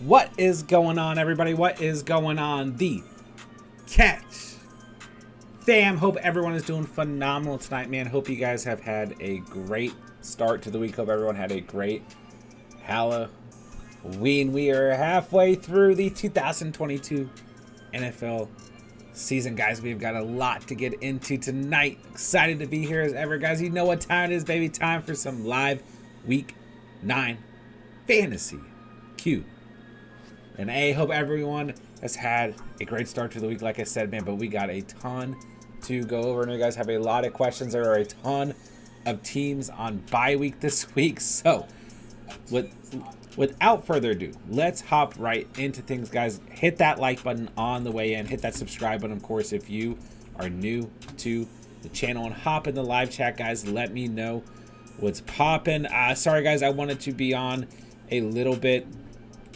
What is going on, everybody? What is going on? The Catch fam. Hope everyone is doing phenomenal tonight, man. Hope you guys have had a great start to the week. Hope everyone had a great Halloween. We are halfway through the 2022 NFL season, guys. We've got a lot to get into tonight. Excited to be here as ever, guys. You know what time it is, baby. Time for some live Week 9 fantasy Q. And hope everyone has had a great start to the week, like I said, man. But we got a ton to go over. And you guys have a lot of questions. There are a ton of teams on bye week this week. So, without further ado, let's hop right into things, guys. Hit that like button on the way in. Hit that subscribe button, of course, if you are new to the channel. And hop in the live chat, guys. Let me know what's popping. Sorry, guys. I wanted to be on a little bit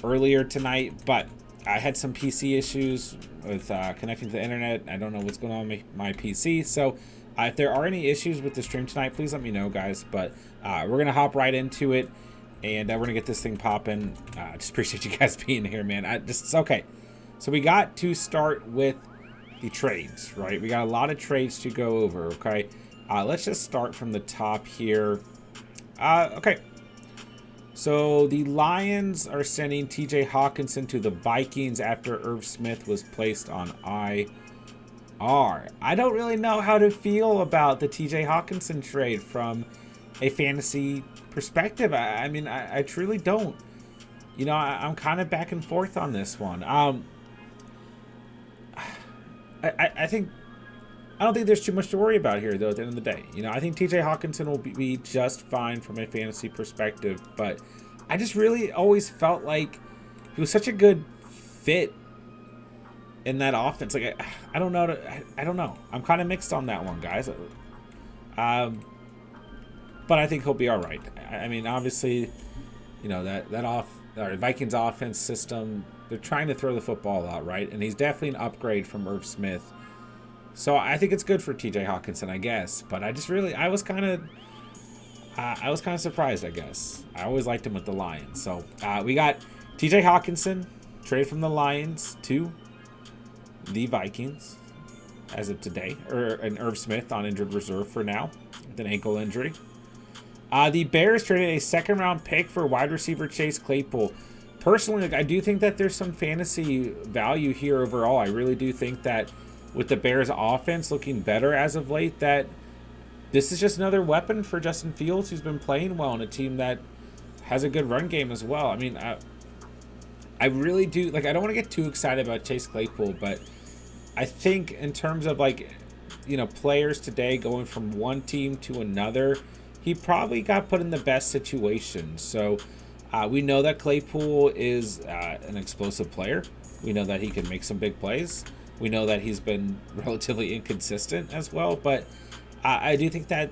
earlier tonight, but I had some PC issues with connecting to the internet. I don't know what's going on with my PC, so if there are any issues with the stream tonight, please let me know, guys. But we're gonna hop right into it, and we're gonna get this thing popping. Just appreciate you guys being here, man. It's okay. So we got to start with the trades, right? We got a lot of trades to go over. Okay, let's just start from the top here. Okay. So the Lions are sending TJ Hawkinson to the Vikings after Irv Smith was placed on IR. I don't really know how to feel about the TJ Hawkinson trade from a fantasy perspective. I mean, I truly don't. You know, I'm kind of back and forth on this one. I don't think there's too much to worry about here, though, at the end of the day. You know, I think TJ Hawkinson will be just fine from a fantasy perspective, but I just really always felt like he was such a good fit in that offense. Like, I don't know. I don't know. I'm kind of mixed on that one, guys. But I think he'll be all right. I mean, obviously, you know, that Vikings offense system, they're trying to throw the football a lot, right? And he's definitely an upgrade from Irv Smith. So I think it's good for TJ Hawkinson, I guess. But I was kind of surprised, I guess. I always liked him with the Lions. So we got TJ Hawkinson traded from the Lions to the Vikings as of today, and Irv Smith on injured reserve for now with an ankle injury. The Bears traded a second-round pick for wide receiver Chase Claypool. Personally, I do think that there's some fantasy value here overall. I really do think that with the Bears offense looking better as of late, that this is just another weapon for Justin Fields, who's been playing well in a team that has a good run game as well. I mean, I really do, like, I don't want to get too excited about Chase Claypool, but I think in terms of, like, you know, players today going from one team to another, he probably got put in the best situation. So we know that Claypool is an explosive player. We know that he can make some big plays. We know that he's been relatively inconsistent as well, but I do think that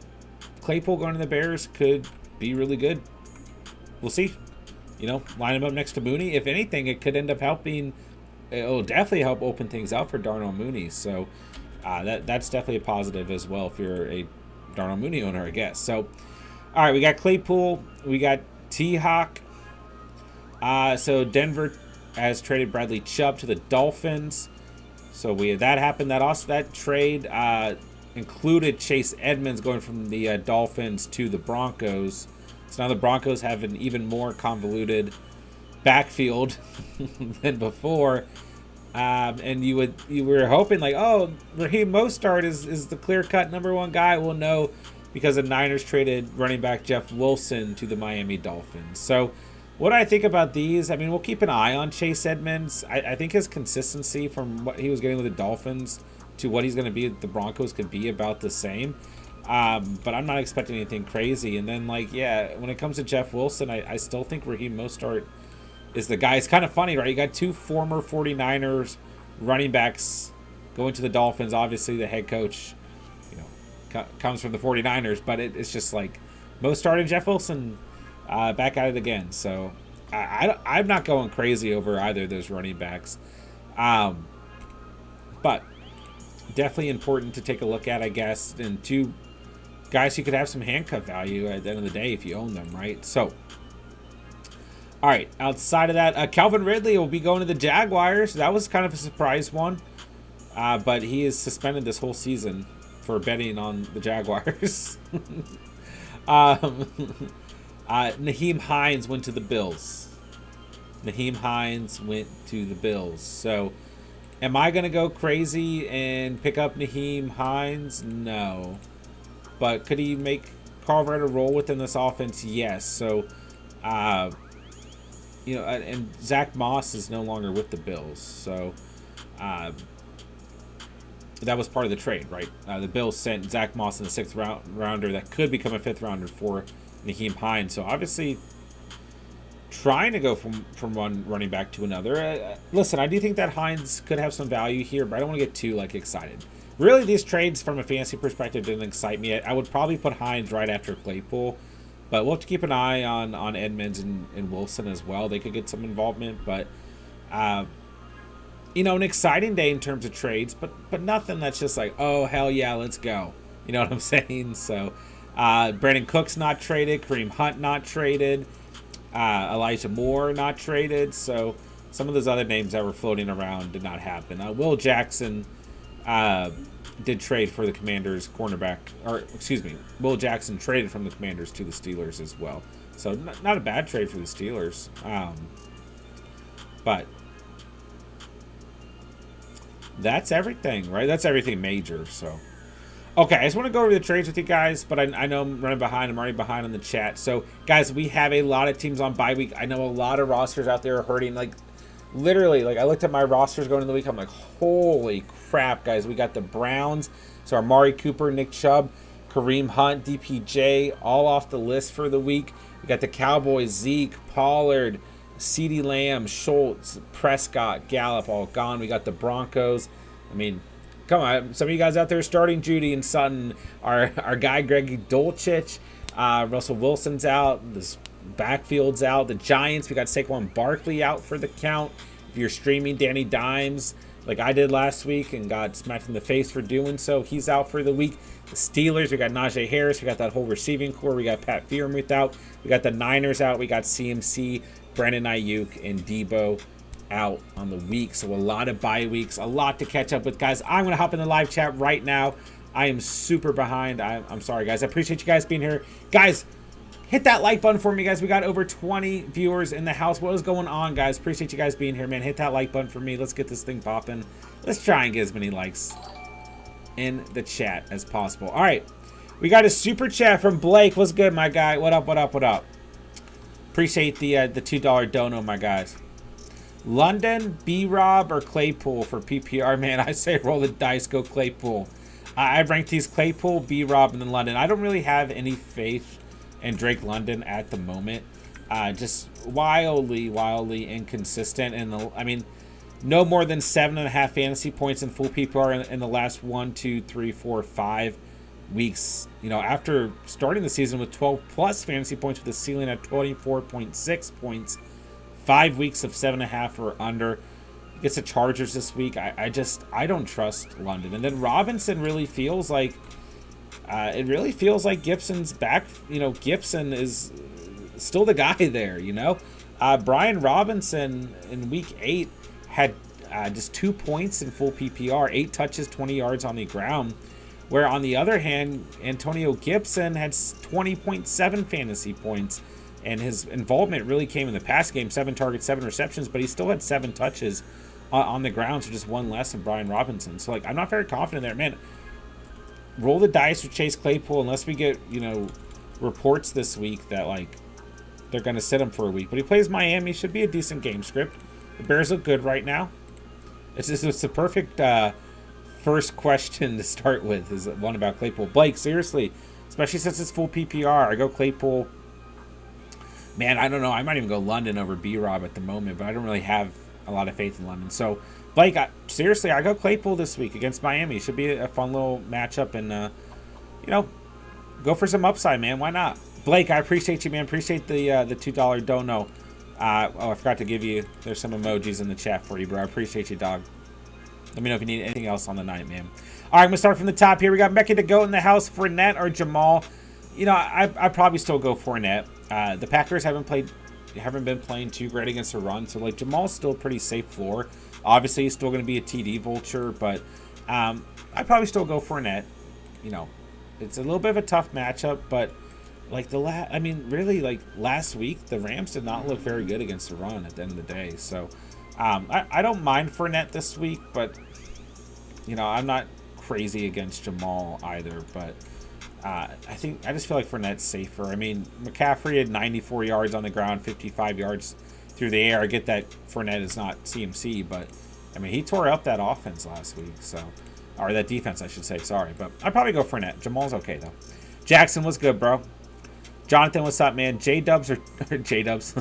Claypool going to the Bears could be really good. We'll see. You know, line him up next to Mooney. If anything, it could end up helping. It'll definitely help open things up for Darnell Mooney. So that's definitely a positive as well if you're a Darnell Mooney owner, I guess. So, all right, we got Claypool. We got T-Hawk. So Denver has traded Bradley Chubb to the Dolphins. So that happened. That trade included Chase Edmonds going from the Dolphins to the Broncos. So now the Broncos have an even more convoluted backfield than before. And you were hoping like, oh, Raheem Mostert is the clear-cut number one guy. Well, no, because the Niners traded running back Jeff Wilson to the Miami Dolphins. So what I think about these, I mean, we'll keep an eye on Chase Edmonds. I think his consistency from what he was getting with the Dolphins to what he's going to be at the Broncos could be about the same. But I'm not expecting anything crazy. And then, like, yeah, when it comes to Jeff Wilson, I still think Raheem Mostert is the guy. It's kind of funny, right? You got two former 49ers running backs going to the Dolphins. Obviously, the head coach, you know, comes from the 49ers. But it's just like Mostert and Jeff Wilson back at it again. So I'm not going crazy over either of those running backs. But definitely important to take a look at, I guess. And two guys who could have some handcuff value at the end of the day if you own them, right? So, All right, outside of that, Calvin Ridley will be going to the Jaguars. That was kind of a surprise one, but he is suspended this whole season for betting on the Jaguars. Nyheim Hines went to the Bills. Nyheim Hines went to the Bills. So, am I going to go crazy and pick up Nyheim Hines? No. But could he make Carver roll within this offense? Yes. So, and Zach Moss is no longer with the Bills. So, that was part of the trade, right? The Bills sent Zach Moss in the 6th rounder that could become a 5th rounder for Nyheim Hines. So obviously trying to go from one running back to another. Listen, I do think that Hines could have some value here, but I don't want to get too excited. Really, these trades from a fantasy perspective didn't excite me. I would probably put Hines right after Claypool, but we'll have to keep an eye on Edmonds and Wilson as well. They could get some involvement, but an exciting day in terms of trades, but nothing that's just like, oh, hell yeah, let's go. You know what I'm saying? So, Brandon Cook's not traded. Kareem Hunt not traded. Elijah Moore not traded. So, some of those other names that were floating around did not happen. Will Jackson did trade for the Commanders cornerback. Will Jackson traded from the Commanders to the Steelers as well. So, not a bad trade for the Steelers. But that's everything, right? That's everything major, so. Okay, I just want to go over the trades with you guys, but I know I'm running behind. I'm already behind on the chat. So, guys, we have a lot of teams on bye week. I know a lot of rosters out there are hurting. Literally, I looked at my rosters going into the week. I'm like, holy crap, guys. We got the Browns. So, Amari Cooper, Nick Chubb, Kareem Hunt, DPJ, all off the list for the week. We got the Cowboys, Zeke, Pollard, CeeDee Lamb, Schultz, Prescott, Gallup, all gone. We got the Broncos. I mean, come on. Some of you guys out there starting Judy and Sutton. Our guy, Greg Dulcich. Russell Wilson's out. This backfield's out. The Giants, we got Saquon Barkley out for the count. If you're streaming Danny Dimes, like I did last week and got smacked in the face for doing so, he's out for the week. The Steelers, we got Najee Harris. We got that whole receiving core. We got Pat Freiermuth out. We got the Niners out. We got CMC, Brandon Ayuk, and Debo out on the week. So a lot of bye weeks, a lot to catch up with, guys. I'm going to hop in the live chat right now. I am super behind. I'm sorry, guys. I appreciate you guys being here. Guys, hit that like button for me, guys. We got over 20 viewers in the house. What is going on, guys? Appreciate you guys being here, man. Hit that like button for me. Let's get this thing popping. Let's try and get as many likes in the chat as possible. All right. We got a super chat from Blake. What's good, my guy? What up, what up, what up? Appreciate the $2 dono, my guys. London, B-Rob, or Claypool for PPR? Man, I say roll the dice, go Claypool. I ranked these Claypool, B-Rob, and then London. I don't really have any faith in Drake London at the moment. Just wildly inconsistent. And I mean, no more than 7.5 fantasy points in full PPR in the last 1, 2, 3, 4, 5 weeks. You know, after starting the season with 12 plus fantasy points with a ceiling at 24.6 points, 5 weeks of 7.5 or under. Gets the Chargers this week. I don't trust London. And then Robinson really feels like Gibson's back. You know, Gibson is still the guy there, you know. Brian Robinson in week 8 had just 2 points in full PPR, 8 touches, 20 yards on the ground. Where on the other hand, Antonio Gibson had 20.7 fantasy points, and his involvement really came in the pass game. 7 targets, 7 receptions, but he still had 7 touches on the ground, so just 1 less than Brian Robinson. So, I'm not very confident there. Man, roll the dice with Chase Claypool unless we get, reports this week that, they're going to sit him for a week. But he plays Miami. Should be a decent game script. The Bears look good right now. It's the perfect first question to start with is one about Claypool. Blake, seriously, especially since it's full PPR, I go Claypool. Man, I don't know. I might even go London over B-Rob at the moment, but I don't really have a lot of faith in London. So, Blake, seriously, I go Claypool this week against Miami. Should be a fun little matchup, and, go for some upside, man. Why not? Blake, I appreciate you, man. Appreciate the $2 dono. I forgot to give you, there's some emojis in the chat for you, bro. I appreciate you, dog. Let me know if you need anything else on the night, man. All right, I'm going to start from the top here. We got Mecca to go in the house, Fournette or Jamal. I probably still go Fournette. The Packers haven't played haven't been playing too great against the run. So, like, Jamal's still pretty safe floor. Obviously, he's still going to be a TD vulture, but I'd probably still go Fournette. You know, it's a little bit of a tough matchup, but like really, like last week, the Rams did not look very good against the run at the end of the day. So, I don't mind Fournette this week, but you know, I'm not crazy against Jamal either, but I just feel like Fournette's safer. I mean, McCaffrey had 94 yards on the ground, 55 yards through the air. I get that Fournette is not CMC, but I mean, he tore up that offense last week, so, or that defense, I should say. Sorry, but I'd probably go Fournette. Jamal's okay though. Jackson, what's good, bro? Jonathan, what's up, man? J-Dubs or J-Dubs?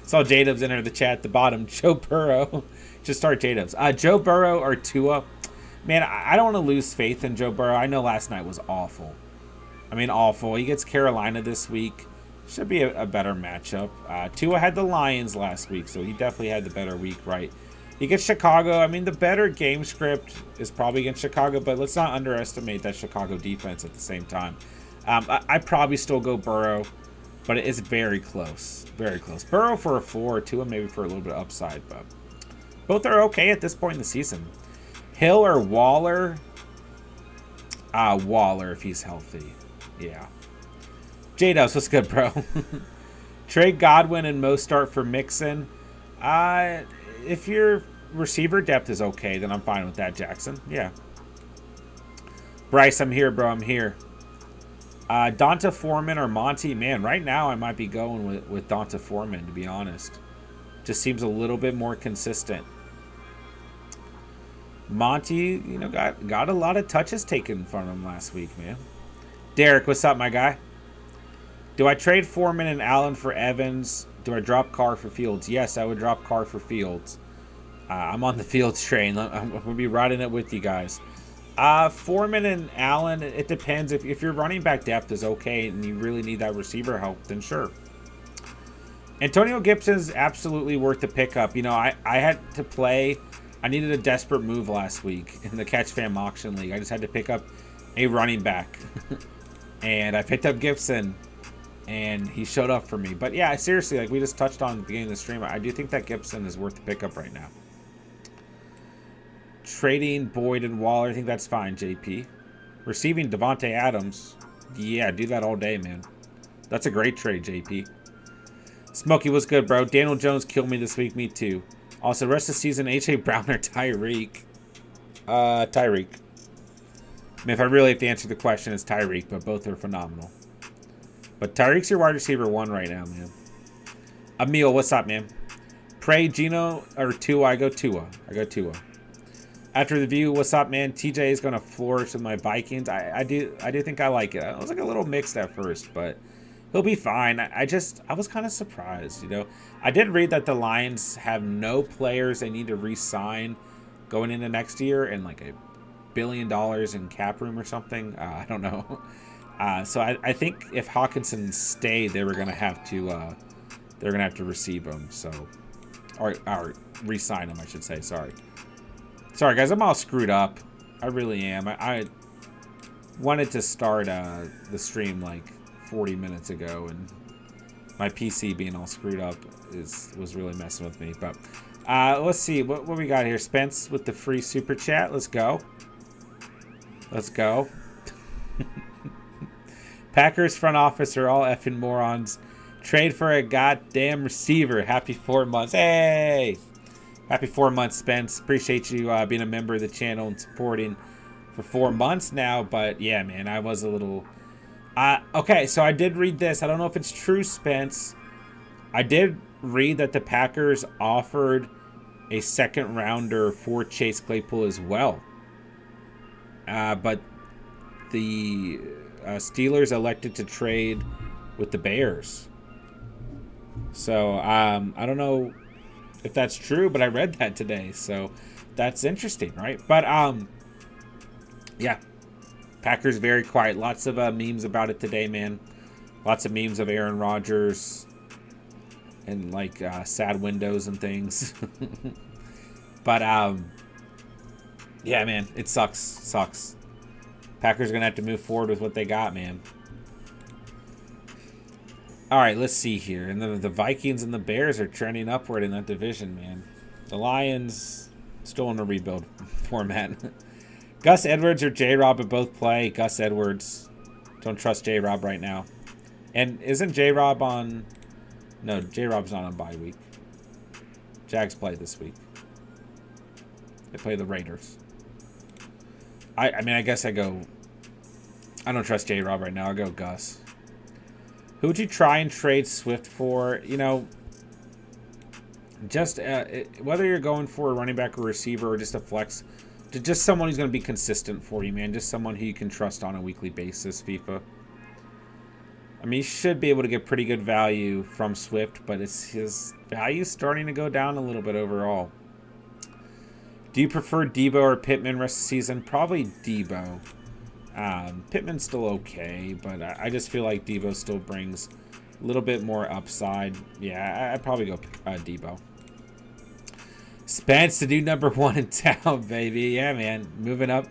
Saw J-Dubs enter the chat at the bottom. Joe Burrow. Just start J-Dubs. Joe Burrow or Tua? Man, I don't want to lose faith in Joe Burrow. I know last night was awful. I mean, awful. He gets Carolina this week. Should be a better matchup. Tua had the Lions last week, so he definitely had the better week, right? He gets Chicago. I mean, the better game script is probably against Chicago, but let's not underestimate that Chicago defense at the same time. I'd probably still go Burrow, but it is very close. Very close. Burrow for a 4, Tua maybe for a little bit of upside, but both are okay at this point in the season. Hill or Waller? Waller if he's healthy. Yeah. J-Dubs, what's good, bro? Trade Godwin and Mostart for Mixon. If your receiver depth is okay, then I'm fine with that, Jackson. Yeah. Bryce, I'm here, bro. I'm here. Donta Foreman or Monty? Man, right now I might be going with Donta Foreman, to be honest. Just seems a little bit more consistent. Monty, you know, got a lot of touches taken from him last week, man. Derek, what's up, my guy? Do I trade Foreman and Allen for Evans? Do I drop Carr for Fields? Yes, I would drop Carr for Fields. I'm on the Fields train. I'm going to be riding it with you guys. Foreman and Allen, it depends. If your running back depth is okay and you really need that receiver help, then sure. Antonio Gibson is absolutely worth the pickup. You know, I had to play. I needed a desperate move last week in the Catch Fam Auction League. I just had to pick up a running back. And I picked up Gibson. And he showed up for me. But yeah, seriously, like we just touched on at the beginning of the stream, I do think that Gibson is worth the pickup right now. Trading Boyd and Waller, I think that's fine, JP. Receiving Devontae Adams, yeah, do that all day, man. That's a great trade, JP. Smokey, what's good, bro? Daniel Jones killed me this week, me too. Also, rest of the season, A.J. Brown or Tyreek? Tyreek. I mean, if I really have to answer the question, it's Tyreek, but both are phenomenal. But Tyreek's your wide receiver 1 right now, man. Emil, what's up, man? Pray, Gino, or Tua? I go Tua. After the view, what's up, man? TJ is going to flourish with my Vikings. I do think I like it. I was like a little mixed at first, but he'll be fine. I was kind of surprised, you know. I did read that the Lions have no players they need to re-sign going into next year and like $1 billion in cap room or something. I don't know. So I think if Hawkinson stayed, they were going to have to receive him. So, or re-sign him, I should say. Sorry, guys. I'm all screwed up. I really am. I wanted to start the stream like 40 minutes ago, and my PC being all screwed up was really messing with me. But let's see what we got here. Spence with the free super chat. Let's go. Packers front office are all effing morons. Trade for a goddamn receiver. Happy 4 months. Hey! Happy 4 months, Spence. Appreciate you being a member of the channel and supporting for 4 months now. But yeah, man, I was a little... okay, so I did read this. I don't know if it's true, Spence. I did read that the Packers offered a second rounder for Chase Claypool as well. But the Steelers elected to trade with the Bears. So I don't know if that's true, but I read that today. So that's interesting, right? But yeah, Packers very quiet. Lots of memes about it today, man. Lots of memes of Aaron Rodgers and like sad windows and things. But yeah, man, it sucks. Packers are gonna have to move forward with what they got, man. All right, let's see here. And the Vikings and the Bears are trending upward in that division, man. The Lions still in a rebuild format. Gus Edwards or J-Rob would both play. Gus Edwards. Don't trust J-Rob right now. And isn't J-Rob on... No, J-Rob's not on bye week. Jags play this week. They play the Raiders. I mean, I guess I go... I don't trust J-Rob right now. I'll go Gus. Who would you try and trade Swift for? You know, just whether you're going for a running back or receiver or just a flex, just someone who's going to be consistent for you, man. Just someone who you can trust on a weekly basis, FIFA. I mean, you should be able to get pretty good value from Swift, but his value starting to go down a little bit overall. Do you prefer Debo or Pittman rest of the season? Probably Debo. Pittman's still okay, but I just feel like Debo still brings a little bit more upside. Yeah, I'd probably go Debo. Spence, the dude number 1 in town, baby. Yeah, man. Moving up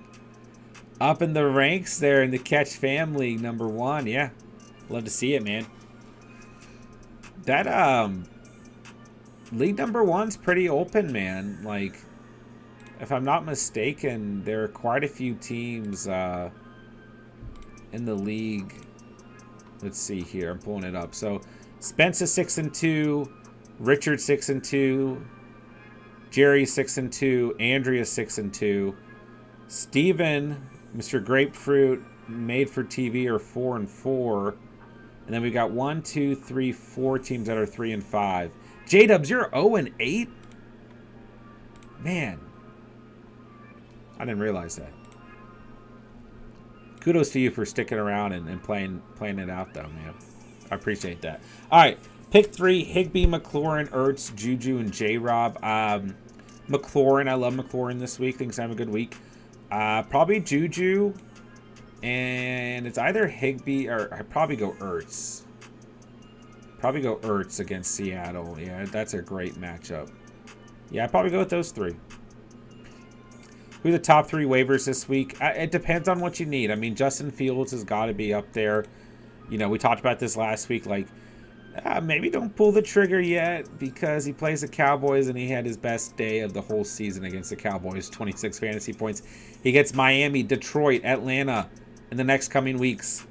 in the ranks there in the Catch family, number 1. Yeah. Love to see it, man. That league number 1's pretty open, man. Like, if I'm not mistaken, there are quite a few teams in the league. Let's see here. I'm pulling it up. So Spence is 6-2, Richard 6-2, Jerry 6-2, Andrea 6-2, Steven, Mr. Grapefruit, Made for TV are 4-4. And then we got 1, 2, 3, 4 teams that are 3-5. J-Dubs, you're 0-8? Man. I didn't realize that. Kudos to you for sticking around and playing it out, though, man. I appreciate that. All right, pick 3, Higbee, McLaurin, Ertz, Juju, and J-Rob. McLaurin, I love McLaurin this week. Thinks I have a good week. Probably Juju, and it's either Higbee or I'd probably go Ertz. Probably go Ertz against Seattle. Yeah, that's a great matchup. Yeah, I'd probably go with those 3. Who are the top 3 waivers this week? It depends on what you need. I mean, Justin Fields has got to be up there. You know, we talked about this last week. Like, maybe don't pull the trigger yet because he plays the Cowboys and he had his best day of the whole season against the Cowboys. 26 fantasy points. He gets Miami, Detroit, Atlanta in the next coming weeks.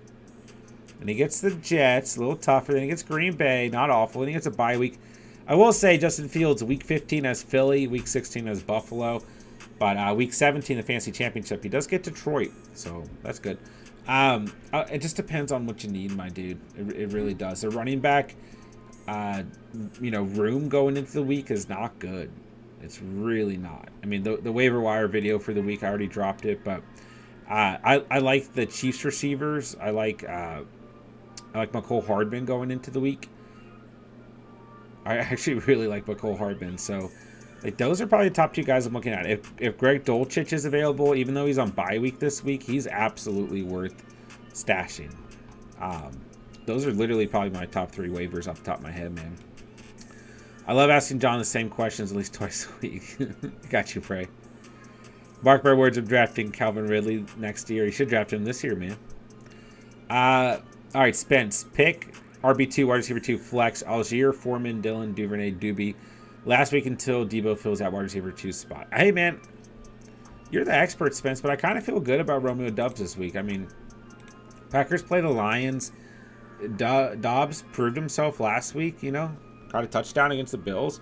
And he gets the Jets, a little tougher. Then he gets Green Bay, not awful. Then he gets a bye week. I will say Justin Fields, week 15 has Philly, week 16 has Buffalo. But week 17, the Fantasy Championship, he does get Detroit. So that's good. It just depends on what you need, my dude. It really does. The running back, room going into the week is not good. It's really not. I mean, the waiver wire video for the week, I already dropped it. But I like the Chiefs receivers. I like McCole Hardman going into the week. I actually really like McCole Hardman. So... like, those are probably the top 2 guys I'm looking at. If Greg Dulcich is available, even though he's on bye week this week, he's absolutely worth stashing. Those are literally probably my top 3 waivers off the top of my head, man. I love asking John the same questions at least twice a week. Got you, Prey. Mark my words, of drafting Calvin Ridley next year. You should draft him this year, man. All right, Spence. Pick RB2, wide receiver 2, flex. Algier, Foreman, Dillon, Duvernay, Doobie. Last week until Debo fills that wide receiver 2 spot. Hey, man, you're the expert, Spence, but I kind of feel good about Romeo Doubs this week. I mean, Packers play the Lions. Dobbs proved himself last week, got a touchdown against the Bills.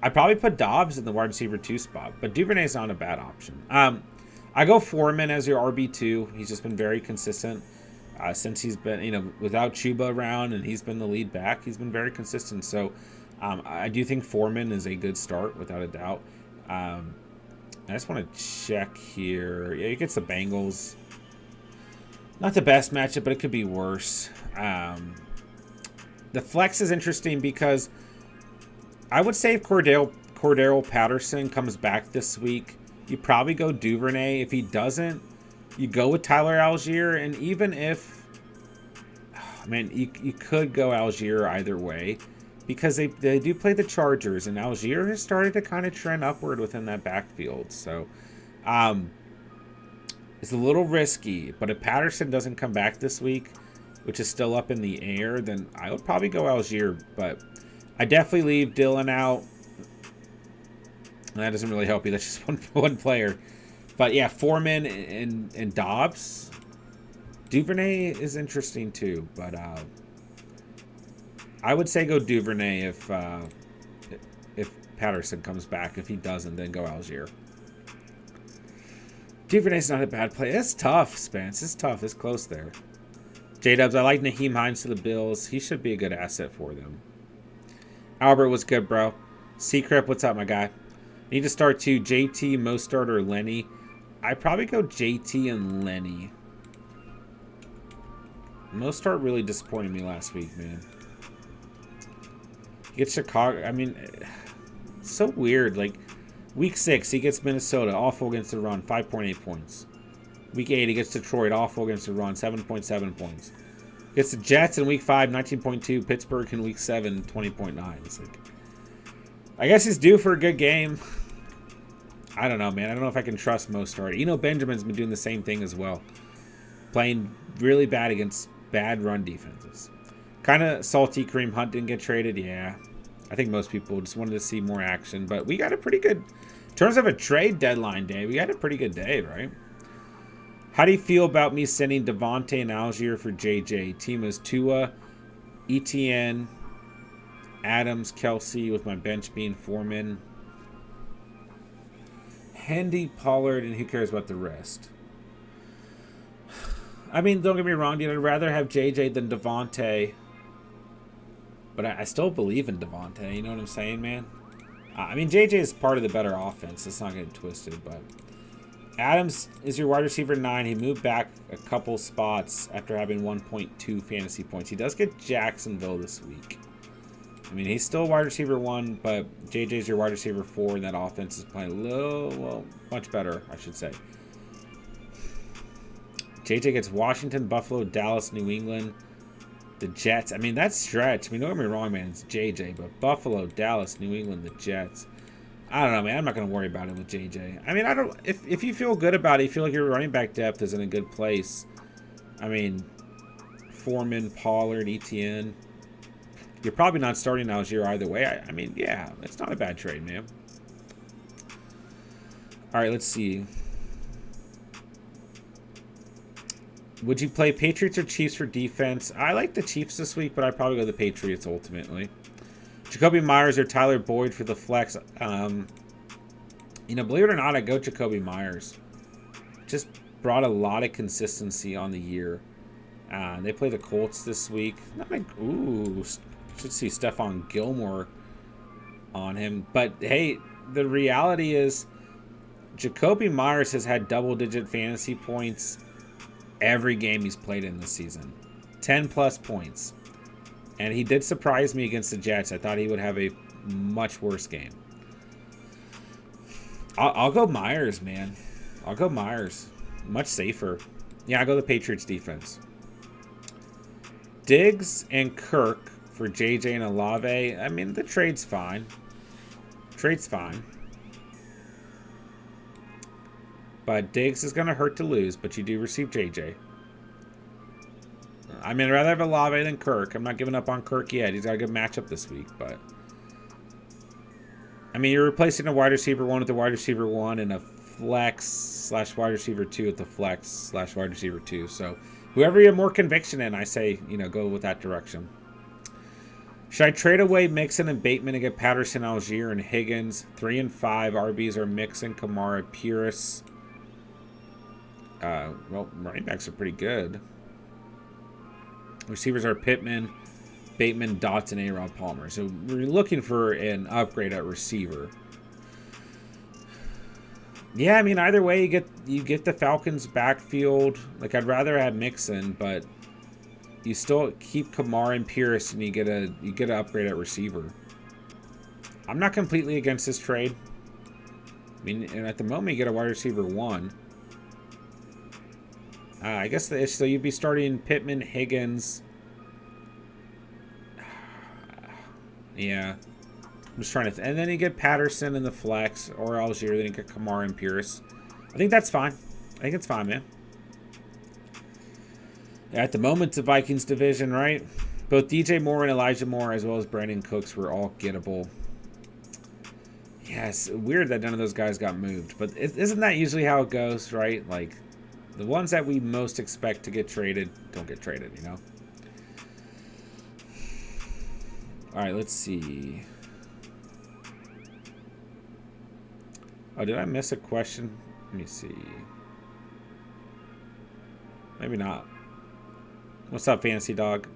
I'd probably put Dobbs in the wide receiver 2 spot, but Duvernay's not a bad option. I go Foreman as your RB2. He's just been very consistent since he's been, without Chuba around and he's been the lead back. He's been very consistent, so... I do think Foreman is a good start, without a doubt. I just want to check here. Yeah, he gets the Bengals. Not the best matchup, but it could be worse. The flex is interesting because I would say if Cordero Patterson comes back this week, you probably go Duvernay. If he doesn't, you go with Tyler Algier. And even if, you could go Algier either way. Because they do play the Chargers, and Algier has started to kind of trend upward within that backfield. So it's a little risky. But if Patterson doesn't come back this week, which is still up in the air, then I would probably go Algier. But I definitely leave Dylan out. And that doesn't really help you. That's just one player. But yeah, Foreman and Dobbs. Duvernay is interesting too, but I would say go Duvernay if Patterson comes back. If he doesn't, then go Algier. Duvernay's not a bad play. It's tough, Spence. It's tough. It's close there. J-Dubs, I like Naheem Hines to the Bills. He should be a good asset for them. Albert, what's good, bro? Secret, what's up, my guy? Need to start to JT, Mostert, or Lenny. I probably go JT and Lenny. Mostert really disappointed me last week, man. He gets Chicago. I mean, it's so weird. Like, week 6, he gets Minnesota, awful against the run, 5.8 points. Week 8, he gets Detroit, awful against the run, 7.7 points. Gets the Jets in week 5, 19.2. Pittsburgh in week 7, 20.9. It's like, I guess he's due for a good game. I don't know, man. I don't know if I can trust Mostert. Benjamin's been doing the same thing as well. Playing really bad against bad run defenses. Kind of salty Kareem Hunt didn't get traded. Yeah. I think most people just wanted to see more action. But we got a pretty good... In terms of a trade deadline day, we got a pretty good day, right? How do you feel about me sending Devontae and Algier for JJ? Team is Tua, ETN, Adams, Kelsey, with my bench being Foreman, Hendy, Pollard, and who cares about the rest? I mean, don't get me wrong, dude. I'd rather have JJ than Devontae. But I still believe in Devontae. You know what I'm saying, man? I mean, JJ is part of the better offense. Let's not get twisted, but... Adams is your wide receiver 9. He moved back a couple spots after having 1.2 fantasy points. He does get Jacksonville this week. I mean, he's still wide receiver 1, but JJ's your wide receiver 4, and that offense is playing much better, I should say. JJ gets Washington, Buffalo, Dallas, New England, the Jets. I mean, that's stretch. I mean, don't get me wrong, man. It's JJ, but Buffalo, Dallas, New England, the Jets. I don't know, man. I'm not going to worry about it with JJ. I mean, I don't. If you feel good about it, you feel like your running back depth is in a good place. I mean, Foreman, Pollard, ETN. You're probably not starting Algier either way. I mean, yeah, it's not a bad trade, man. All right, let's see. Would you play Patriots or Chiefs for defense? I like the Chiefs this week, but I'd probably go the Patriots ultimately. Jacoby Myers or Tyler Boyd for the flex. Believe it or not, I go Jacoby Myers. Just brought a lot of consistency on the year. They play the Colts this week. Should see Stephon Gilmore on him. But hey, the reality is Jacoby Myers has had double-digit fantasy points every game he's played in this season. 10-plus points. And he did surprise me against the Jets. I thought he would have a much worse game. I'll go Myers, man. I'll go Myers. Much safer. Yeah, I'll go the Patriots defense. Diggs and Kirk for JJ and Olave. I mean, the trade's fine. Trade's fine. But Diggs is going to hurt to lose, but you do receive JJ. I mean, I'd rather have Olave than Kirk. I'm not giving up on Kirk yet. He's got a good matchup this week, but... I mean, you're replacing a wide receiver 1 with a wide receiver 1 and a flex / wide receiver 2 with the flex / wide receiver 2. So, whoever you have more conviction in, I say, go with that direction. Should I trade away Mixon and Bateman and get Patterson, Algier, and Higgins? 3 and 5 RBs are Mixon, Kamara, Pierce. Running backs are pretty good. Receivers are Pittman, Bateman, Dotson, A-Rod, Palmer. So we're looking for an upgrade at receiver. Yeah, I mean, either way, you get the Falcons' backfield. Like, I'd rather have Mixon, but you still keep Kamara and Pierce, and you get an upgrade at receiver. I'm not completely against this trade. I mean, and at the moment, you get a wide receiver 1. I guess so you'd be starting Pittman, Higgins. Yeah. I'm just trying to... and then you get Patterson in the flex, or Algier, then you get Kamara and Pierce. I think that's fine. I think it's fine, man. At the moment, the Vikings division, right? Both DJ Moore and Elijah Moore, as well as Brandon Cooks, were all gettable. Yes, weird that none of those guys got moved. But isn't that usually how it goes, right? Like, the ones that we most expect to get traded don't get traded, you know? All right, let's see. Oh, did I miss a question? Let me see. Maybe not. What's up, Fantasy Dog?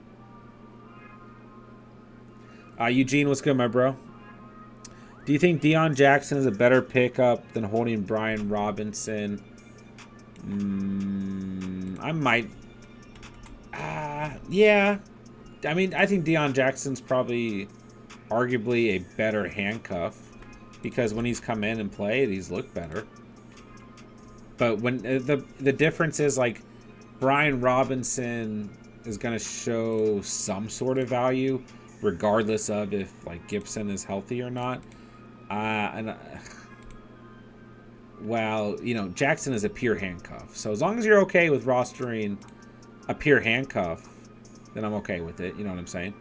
Eugene, what's good, my bro? Do you think Deion Jackson is a better pickup than holding Brian Robinson? I might. Yeah. I mean, I think Deion Jackson's probably arguably a better handcuff because when he's come in and played, he's looked better. But when the difference is like Brian Robinson is going to show some sort of value regardless of if like Gibson is healthy or not. Well, you know, Jackson is a pure handcuff. So as long as you're okay with rostering a pure handcuff, then I'm okay with it. You know what I'm saying?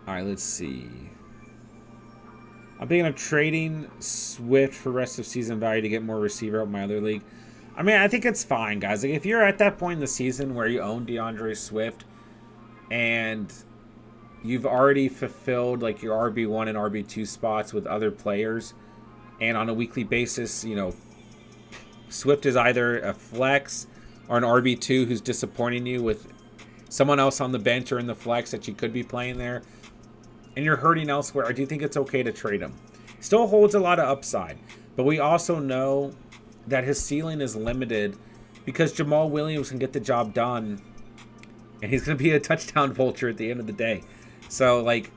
All right, let's see. I'm thinking of trading Swift for rest of season value to get more receiver out in my other league. I mean, I think it's fine, guys. Like, if you're at that point in the season where you own DeAndre Swift and you've already fulfilled like your RB1 and RB2 spots with other players, and on a weekly basis, you know, Swift is either a flex or an RB2 who's disappointing you with someone else on the bench or in the flex that you could be playing there, and you're hurting elsewhere, I do think it's okay to trade him. Still holds a lot of upside, but we also know that his ceiling is limited because Jamal Williams can get the job done, and he's going to be a touchdown vulture at the end of the day. So, like,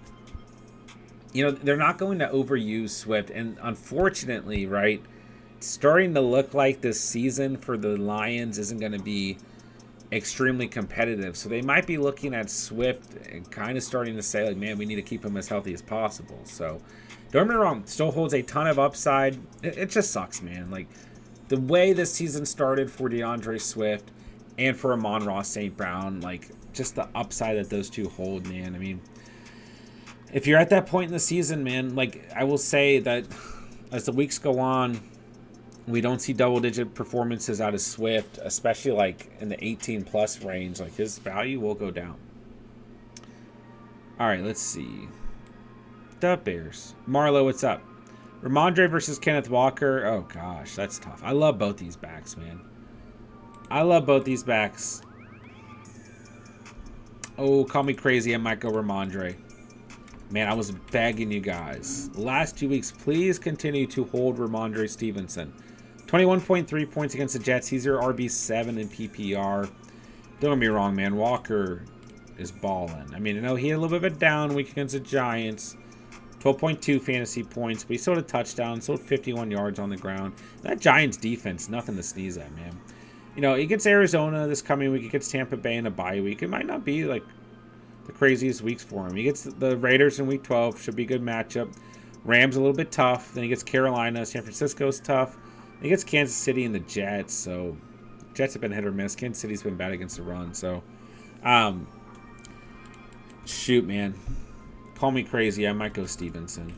you know, they're not going to overuse Swift, and unfortunately, right, it's starting to look like this season for the Lions isn't going to be extremely competitive. So they might be looking at Swift and kind of starting to say, like, man, we need to keep him as healthy as possible. So don't get me wrong, still holds a ton of upside. It just sucks, man. Like, the way this season started for DeAndre Swift and for Amon-Ra St. Brown, like, just the upside that those two hold, man. I mean, if you're at that point in the season, man, like, I will say that as the weeks go on, we don't see double-digit performances out of Swift, especially, like, in the 18-plus range. Like, his value will go down. All right, let's see. The Bears. Marlo, what's up? Ramondre versus Kenneth Walker. Oh, gosh, that's tough. I love both these backs, man. I love both these backs. Oh, call me crazy. I might go Ramondre. Man, I was begging you guys. The last 2 weeks, please continue to hold Ramondre Stevenson. 21.3 points against the Jets. He's your RB7 in PPR. Don't get me wrong, man. Walker is balling. I mean, I know he had a little bit of a down week against the Giants. 12.2 fantasy points, but he sold a touchdown, sold 51 yards on the ground. That Giants defense, nothing to sneeze at, man. You know, he gets Arizona this coming week. He gets Tampa Bay in a bye week. It might not be, like, the craziest weeks for him. He gets the Raiders in week 12. Should be a good matchup. Rams a little bit tough. Then he gets Carolina. San Francisco's tough. Then he gets Kansas City and the Jets. So, Jets have been hit or miss. Kansas City's been bad against the run. So, shoot, man. Call me crazy. I might go Stevenson.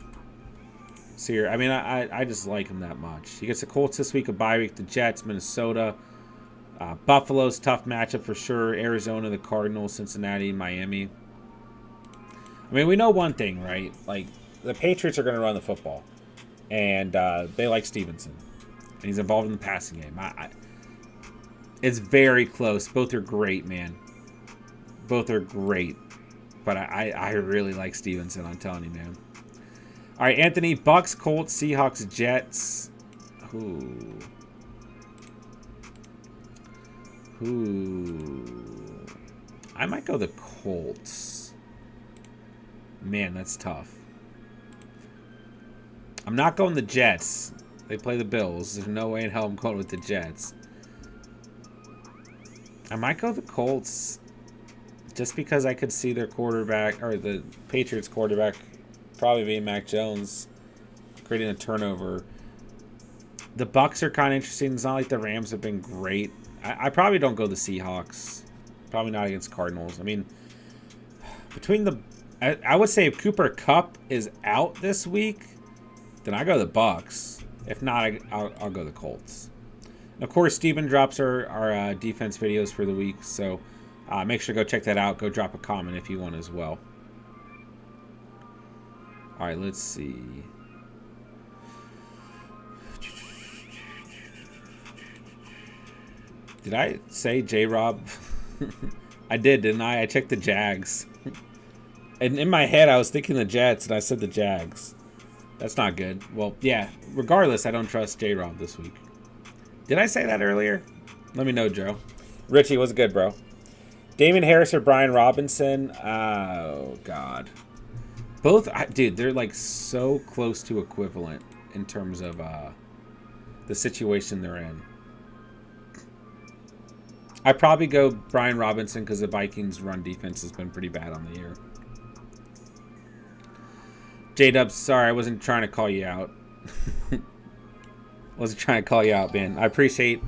See, I mean, I just like him that much. He gets the Colts this week, a bye week. The Jets, Minnesota. Buffalo's tough matchup for sure. Arizona, the Cardinals, Cincinnati, Miami. I mean, we know one thing, right? Like, the Patriots are going to run the football. And they like Stevenson. And he's involved in the passing game. It's very close. Both are great, man. Both are great. But I really like Stevenson, I'm telling you, man. All right, Anthony. Bucks, Colts, Seahawks, Jets. Ooh. I might go the Colts. Man, that's tough. I'm not going the Jets. They play the Bills. There's no way in hell I'm going with the Jets. I might go the Colts just because I could see their quarterback, or the Patriots quarterback, probably being Mac Jones, creating a turnover. The Bucks are kind of interesting. It's not like the Rams have been great I probably don't go the Seahawks. Probably not against Cardinals. I mean, between the... I would say if Cooper Kupp is out this week, then I go the Bucks. If not, I'll go the Colts. And of course, Steven drops our defense videos for the week, so make sure to go check that out. Go drop a comment if you want as well. All right, let's see. Did I say J-Rob? I did, didn't I? I checked the Jags. And in my head, I was thinking the Jets, and I said the Jags. That's not good. Well, yeah. Regardless, I don't trust J-Rob this week. Did I say that earlier? Let me know, Joe. Richie, what's good, bro? Damon Harris or Brian Robinson? Oh, God. Both, dude, they're like so close to equivalent in terms of the situation they're in. I'd probably go Brian Robinson because the Vikings' run defense has been pretty bad on the year. J-Dubs, sorry, I wasn't trying to call you out. Wasn't trying to call you out, man. I appreciate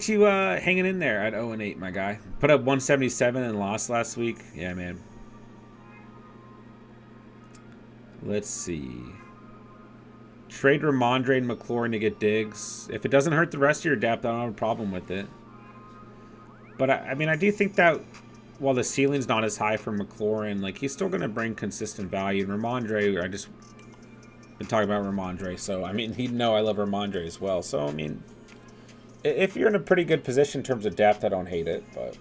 you hanging in there at 0-8, my guy. Put up 177 and lost last week. Yeah, man. Let's see. Trade Ramondre and McLaurin to get Diggs. If it doesn't hurt the rest of your depth, I don't have a problem with it. But, I mean, I do think that while the ceiling's not as high for McLaurin, like, he's still going to bring consistent value. And Ramondre, I just been talking about Ramondre. So, I mean, he'd know I love Ramondre as well. So, I mean, if you're in a pretty good position in terms of depth, I don't hate it. But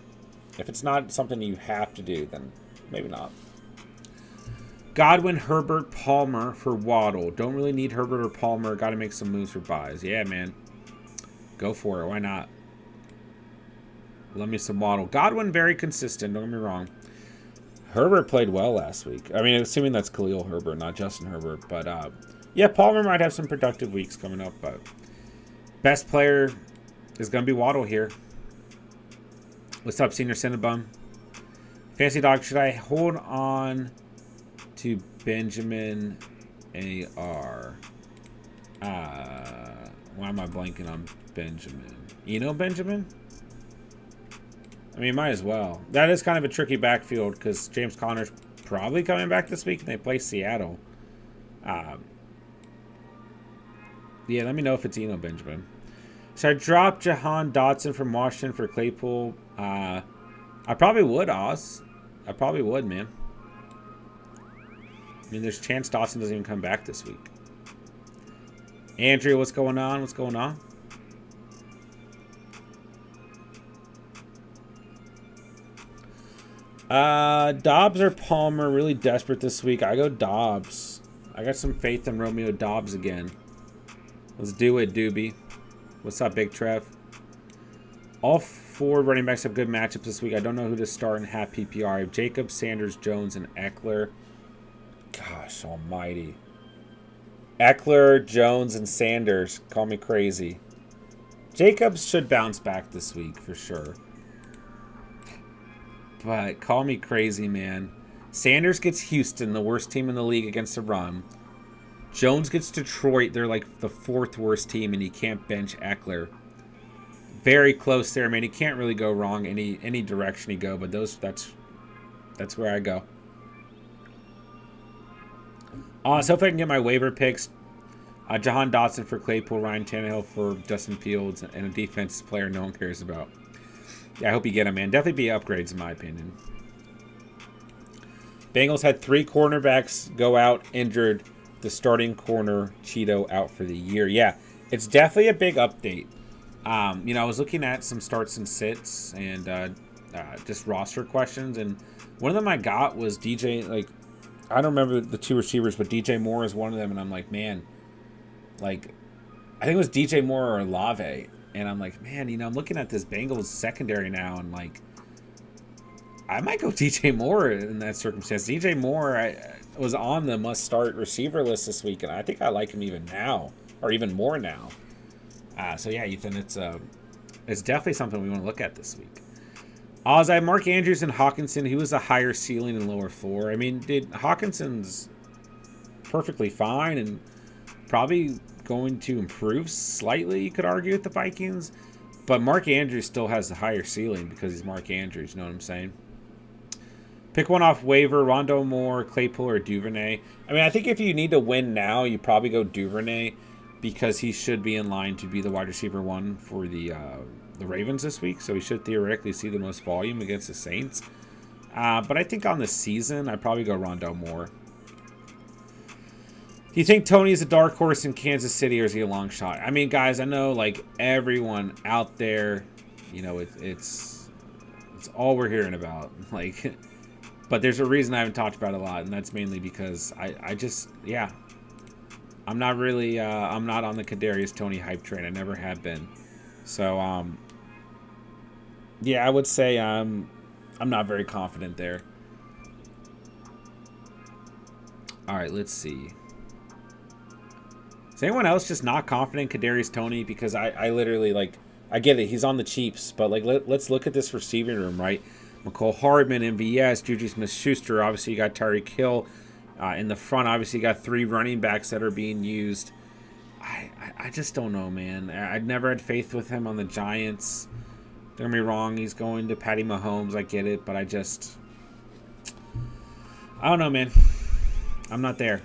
if it's not something you have to do, then maybe not. Godwin, Herbert, Palmer for Waddle. Don't really need Herbert or Palmer. Got to make some moves for buys. Yeah, man. Go for it. Why not? Love me some Waddle. Godwin, very consistent. Don't get me wrong. Herbert played well last week. I mean, assuming that's Khalil Herbert, not Justin Herbert. But, yeah, Palmer might have some productive weeks coming up. But best player is going to be Waddle here. What's up, Senior Cinnabum? Fancy Dog, should I hold on to Benjamin A.R.? Why am I blanking on Benjamin? Benjamin? I mean, might as well. That is kind of a tricky backfield because James Conner's probably coming back this week and they play Seattle. Yeah, let me know if it's Benjamin. So I dropped Jon Dawson from Washington for Claypool. I probably would, Oz. I probably would, man. I mean, there's a chance Dawson doesn't even come back this week. Andrea, what's going on? What's going on? Dobbs or Palmer, really desperate this week. I go Dobbs. I got some faith in Romeo Dobbs again. Let's do it, Doobie. What's up, Big Trev? All four running backs have good matchups this week. I don't know who to start in half PPR. I have Jacobs, Sanders, Jones, and Eckler. Gosh almighty. Eckler, Jones, and Sanders. Call me crazy. Jacobs should bounce back this week for sure. But call me crazy, man. Sanders gets Houston, the worst team in the league against the run. Jones gets Detroit. They're like the fourth worst team, and he can't bench Eckler. Very close there, man. He can't really go wrong any direction he go, but that's where I go. So if I can get my waiver picks, Jon Dawson for Claypool, Ryan Tannehill for Justin Fields, and a defense player no one cares about. Yeah, I hope you get him, man. Definitely be upgrades in my opinion. Bengals had 3 cornerbacks go out injured. The starting corner, Cheeto, out for the year. Yeah, it's definitely a big update. I was looking at some starts and sits and just roster questions, and one of them I got was DJ, like, I don't remember the 2 receivers, but DJ Moore is one of them, and I'm like, man, like, I think it was DJ Moore or Olave, and I'm like, man, I'm looking at this Bengals secondary now, and, like, I might go DJ Moore in that circumstance. DJ Moore I was on the must-start receiver list this week, and I think I like him even now, or even more now. So, yeah, Ethan, it's definitely something we want to look at this week. I have Mark Andrews and Hawkinson. He was a higher ceiling and lower floor. I mean, Hawkinson's perfectly fine and probably going to improve slightly, you could argue, with the Vikings. But Mark Andrews still has the higher ceiling because he's Mark Andrews. You know what I'm saying? Pick one off waiver: Rondo Moore, Claypool, or Duvernay. I mean, I think if you need to win now, you probably go Duvernay because he should be in line to be the wide receiver 1 for the Ravens this week. So he should theoretically see the most volume against the Saints. But I think on the season, I'd probably go Rondo Moore. Do you think Tony's a dark horse in Kansas City, or is he a long shot? I mean, guys, I know like everyone out there, you know, it's all we're hearing about. Like, but there's a reason I haven't talked about it a lot, and that's mainly because I just, yeah, I'm not really, I'm not on the Kadarius Toney hype train. I never have been. So, yeah, I would say I'm not very confident there. All right, let's see. Is anyone else just not confident in Kadarius Toney? Because I literally, like, I get it. He's on the Chiefs. But, like, let's look at this receiving room, right? McCole Hardman, MVS, Juju Smith-Schuster. Obviously, you got Tyreek Hill. In the front, obviously, you got 3 running backs that are being used. I just don't know, man. I'd never had faith with him on the Giants. Don't get me wrong. He's going to Patty Mahomes. I get it. But I don't know, man. I'm not there.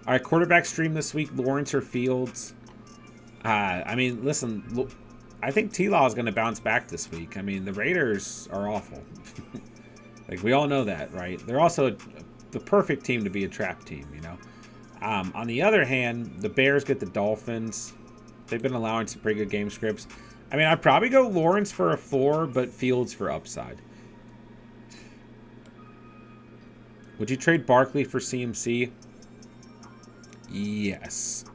All right, quarterback stream this week, Lawrence or Fields. I mean, listen, I think T-Law is going to bounce back this week. I mean, the Raiders are awful. Like, we all know that, right? They're also the perfect team to be a trap team, you know? On the other hand, the Bears get the Dolphins. They've been allowing some pretty good game scripts. I mean, I'd probably go Lawrence for a floor, but Fields for upside. Would you trade Barkley for CMC? Yes.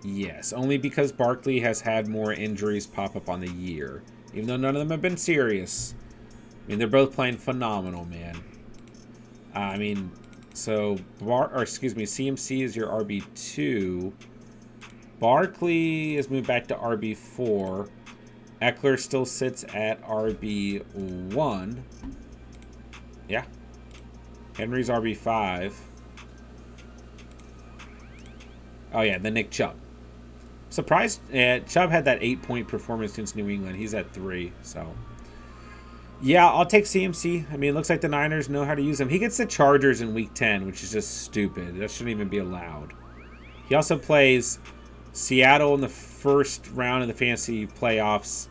Yes, only because Barkley has had more injuries pop up on the year. Even though none of them have been serious. I mean, they're both playing phenomenal, man. I mean, so, CMC is your RB2. Barkley has moved back to RB4. Eckler still sits at RB1. Yeah. Henry's RB5. Oh, yeah, then Nick Chubb. Surprised Chubb had that 8-point performance against New England. He's at 3, so. Yeah, I'll take CMC. I mean, it looks like the Niners know how to use him. He gets the Chargers in Week 10, which is just stupid. That shouldn't even be allowed. He also plays Seattle in the first round of the fantasy playoffs,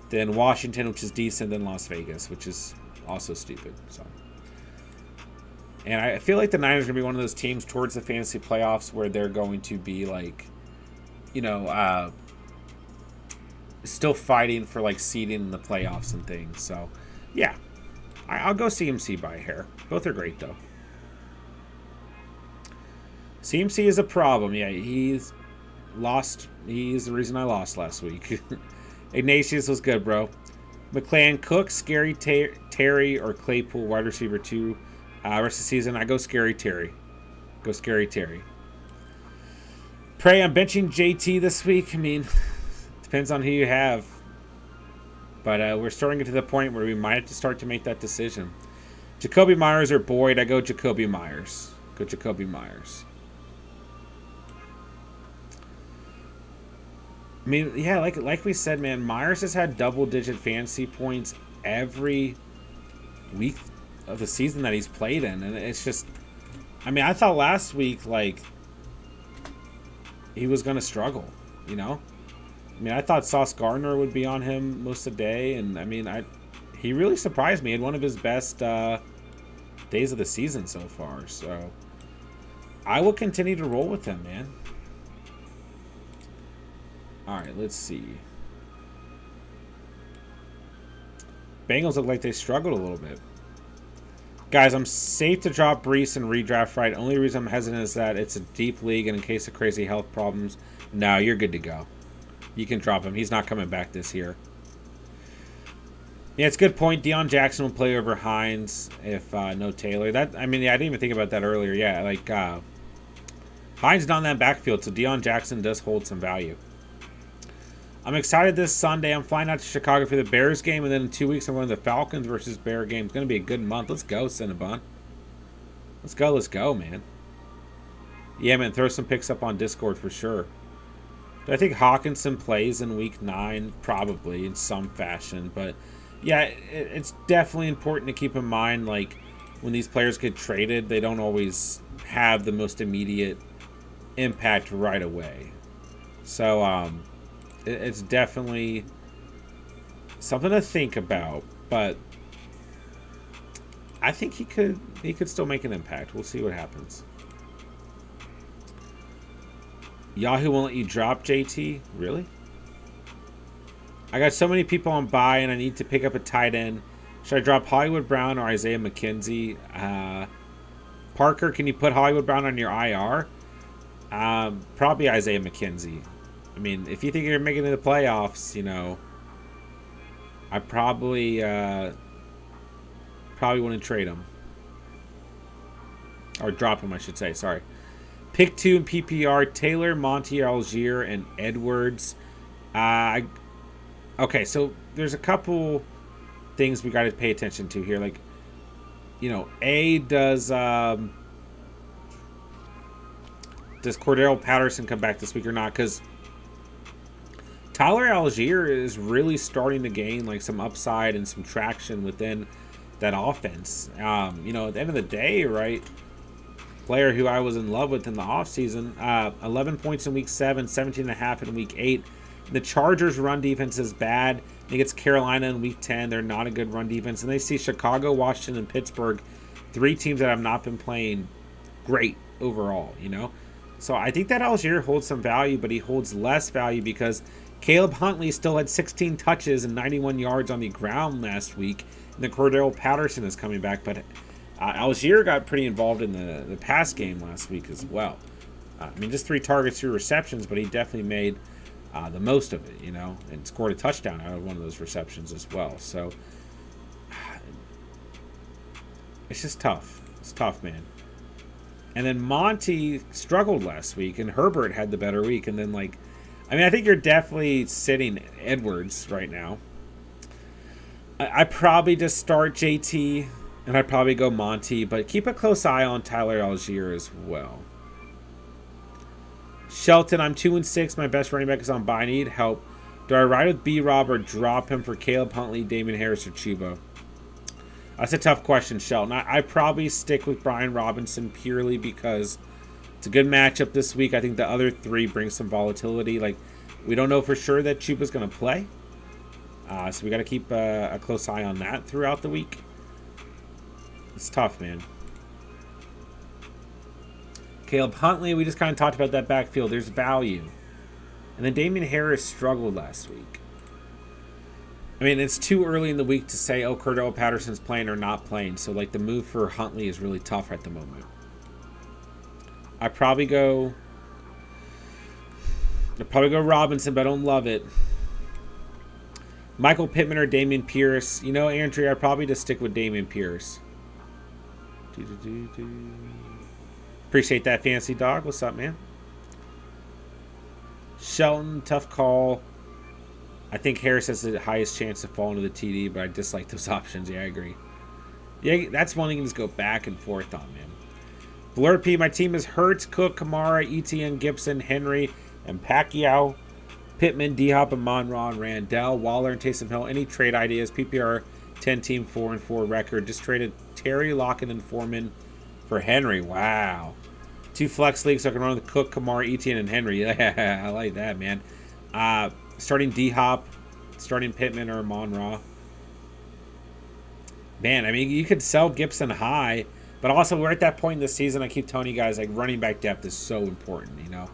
then Washington, which is decent, then Las Vegas, which is also stupid. So. And I feel like the Niners are going to be one of those teams towards the fantasy playoffs where they're going to be like, you know, still fighting for like seeding in the playoffs and things. So, yeah, I'll go CMC by a hair. Both are great though. CMC is a problem. Yeah, he's lost. He's the reason I lost last week. Ignatius was good, bro. McClain, Cook, Scary Terry, or Claypool, wide receiver 2. Rest of the season, I go Scary Terry. Go Scary Terry. Pray I'm benching JT this week. I mean, depends on who you have. But we're starting to get to the point where we might have to start to make that decision. Jacoby Myers or Boyd? I go Jacoby Myers. Go Jacoby Myers. I mean, yeah, like we said, man, Myers has had double-digit fantasy points every week of the season that he's played in, and it's just, I mean, I thought last week, like, he was going to struggle, you know? I mean, I thought Sauce Gardner would be on him most of the day, and I mean, he really surprised me. He had one of his best days of the season so far, so I will continue to roll with him, man. All right, let's see. Bengals look like they struggled a little bit. Guys, I'm safe to drop Brees and redraft right. Only reason I'm hesitant is that it's a deep league, and in case of crazy health problems, no, you're good to go. You can drop him. He's not coming back this year. Yeah, it's a good point. Deion Jackson will play over Hines if no Taylor. I mean, yeah, I didn't even think about that earlier. Yeah, like Hines not in that backfield, so Deion Jackson does hold some value. I'm excited this Sunday. I'm flying out to Chicago for the Bears game, and then in 2 weeks I'm going to the Falcons versus Bear game. It's going to be a good month. Let's go, Cinnabon. Let's go, man. Yeah, man, throw some picks up on Discord for sure. I think Hawkinson plays in week 9, probably in some fashion. But yeah, it's definitely important to keep in mind, like, when these players get traded, they don't always have the most immediate impact right away. So it's definitely something to think about. But I think he could still make an impact. We'll see what happens. Yahoo won't let you drop JT? Really? I got so many people on bye, and I need to pick up a tight end. Should I drop Hollywood Brown or Isaiah McKenzie? Parker, can you put Hollywood Brown on your IR? Probably Isaiah McKenzie. I mean, if you think you're making it to the playoffs, you know, I probably wouldn't trade him. Or drop him, I should say. Sorry. Pick 2 in PPR, Taylor, Monty, Algier, and Edwards. Okay, so there's a couple things we got to pay attention to here. Like, you know, does Cordell Patterson come back this week or not? Because Tyler Algier is really starting to gain, like, some upside and some traction within that offense. You know, at the end of the day, right, player who I was in love with in the offseason, 11 points in week 7, 17.5 in week 8. The Chargers' run defense is bad. I think it's Carolina in week 10. They're not a good run defense. And they see Chicago, Washington, and Pittsburgh, 3 teams that have not been playing great overall, you know? So I think that Algier holds some value, but he holds less value because Caleb Huntley still had 16 touches and 91 yards on the ground last week. And then Cordell Patterson is coming back, but Algier got pretty involved in the pass game last week as well. I mean, just 3 targets, 3 receptions, but he definitely made the most of it, you know, and scored a touchdown out of one of those receptions as well. So it's just tough. It's tough, man. And then Monty struggled last week, and Herbert had the better week. And then, like, I mean, I think you're definitely sitting Edwards right now. I probably just start JT, and I'd probably go Monty, but keep a close eye on Tyler Algier as well. Shelton, I'm 2-6. My best running back is on bye. I need help. Do I ride with B-Rob or drop him for Caleb Huntley, Damian Harris, or Chuba? That's a tough question, Shelton. I probably stick with Brian Robinson purely because it's a good matchup this week. I think the other 3 bring some volatility. Like, we don't know for sure that Chuba's going to play. So we got to keep a close eye on that throughout the week. It's tough, man. Caleb Huntley, we just kind of talked about that backfield. There's value. And then Damian Harris struggled last week. I mean, it's too early in the week to say, oh, Cordell Patterson's playing or not playing. So, like, the move for Huntley is really tough at the moment. I'd probably go Robinson, but I don't love it. Michael Pittman or Dameon Pierce. You know, Andrea, I'd probably just stick with Dameon Pierce. Appreciate that, Fancy Dog. What's up, man? Shelton, tough call. I think Harris has the highest chance to fall into the TD, but I dislike those options. Yeah, I agree. Yeah, that's one you can just go back and forth on, man. Blurpy, my team is Hurts, Cook, Kamara, ETN, Gibson, Henry, and Pacquiao. Pittman, D-Hop, and Monron, Randall, Waller, and Taysom Hill. Any trade ideas? PPR 10-team 4-4 record. Just traded Terry, Lockett, and Foreman for Henry. Wow. 2 flex leagues, so I can run with Cook, Kamara, ETN, and Henry. Yeah, I like that, man. Starting D-Hop, starting Pittman or Monra. Man, I mean, you could sell Gibson high, but also we're at that point in the season, I keep telling you guys, like, running back depth is so important, you know?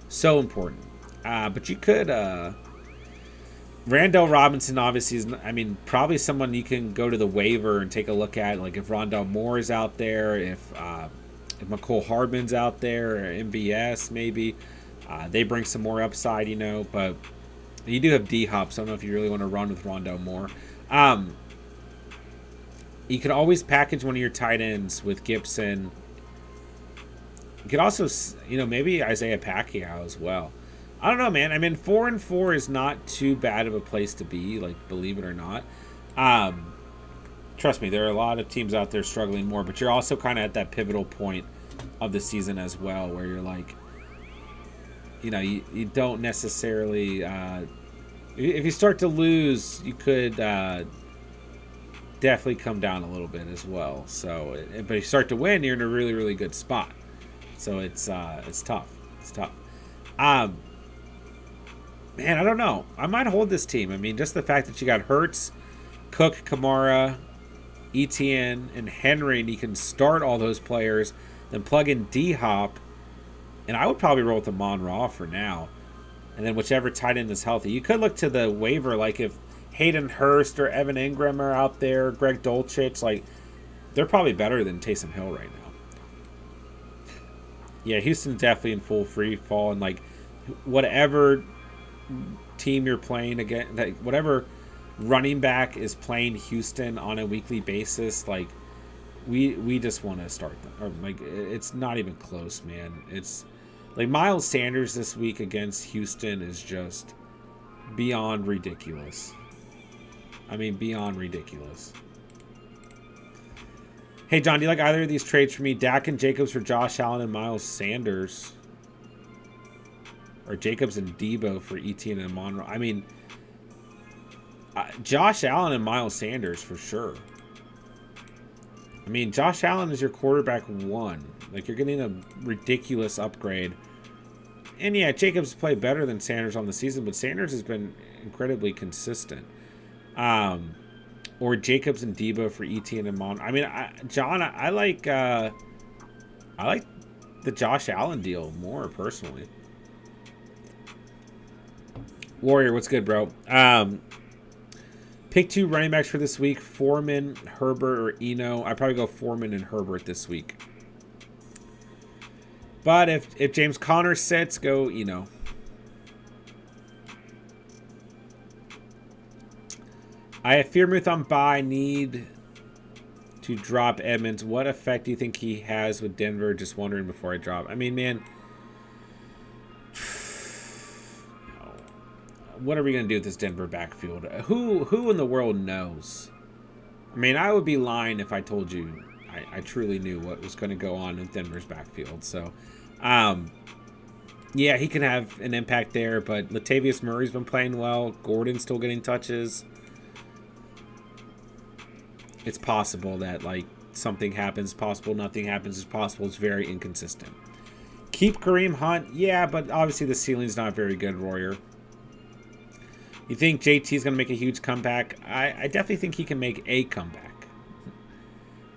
So important. But you could, Randall Robinson obviously is, I mean, probably someone you can go to the waiver and take a look at, like if Rondell Moore is out there, if McCole Hardman's out there, or MVS maybe. They bring some more upside, you know, but you do have D-Hop, so I don't know if you really want to run with Rondell Moore. You could always package one of your tight ends with Gibson. You could also, you know, maybe Isaiah Pacquiao as well. I don't know, man. I mean, 4-4 is not too bad of a place to be, like, believe it or not. Trust me, there are a lot of teams out there struggling more, but you're also kind of at that pivotal point of the season as well, where you're like, you don't necessarily. If you start to lose, you could definitely come down a little bit as well. So, but if you start to win, you're in a really, really good spot. So it's tough. It's tough. Man, I don't know. I might hold this team. I mean, just the fact that you got Hurts, Cook, Kamara, ETN, and Henry, and you can start all those players, then plug in D-Hop, and I would probably roll with Amon Ra for now. And then whichever tight end is healthy. You could look to the waiver, like if Hayden Hurst or Evan Ingram are out there, Greg Dulcich, like, they're probably better than Taysom Hill right now. Yeah, Houston's definitely in full free fall, and like whatever team you're playing against, like whatever running back is playing Houston on a weekly basis, like we just want to start them. Or like it's not even close, man. It's like Miles Sanders this week against Houston is just beyond ridiculous. I mean, beyond ridiculous. Hey, John, do you like either of these trades for me? Dak and Jacobs for Josh Allen and Miles Sanders. Or Jacobs and Debo for Etienne and Monroe. I mean, Josh Allen and Miles Sanders for sure. I mean, Josh Allen is your quarterback one. Like, you're getting a ridiculous upgrade. And yeah, Jacobs played better than Sanders on the season, but Sanders has been incredibly consistent. Or Jacobs and Debo for Etienne and Mon. I mean, John, I like the Josh Allen deal more personally. Warrior, what's good, bro? Pick 2 running backs for this week: Foreman, Herbert, or Eno. I'd probably go Foreman and Herbert this week. But if James Conner sits, go Eno. I have Fearmouth on bye. Need to drop Edmonds. What effect do you think he has with Denver? Just wondering before I drop. I mean, man, what are we going to do with this Denver backfield? Who in the world knows? I mean, I would be lying if I told you I truly knew what was going to go on in Denver's backfield. So, yeah, he can have an impact there, but Latavius Murray's been playing well. Gordon's still getting touches. It's possible that, like, something happens. Possible nothing happens. It's possible. It's very inconsistent. Keep Kareem Hunt. Yeah, but obviously the ceiling's not very good, Royer. You think JT's going to make a huge comeback? I definitely think he can make a comeback.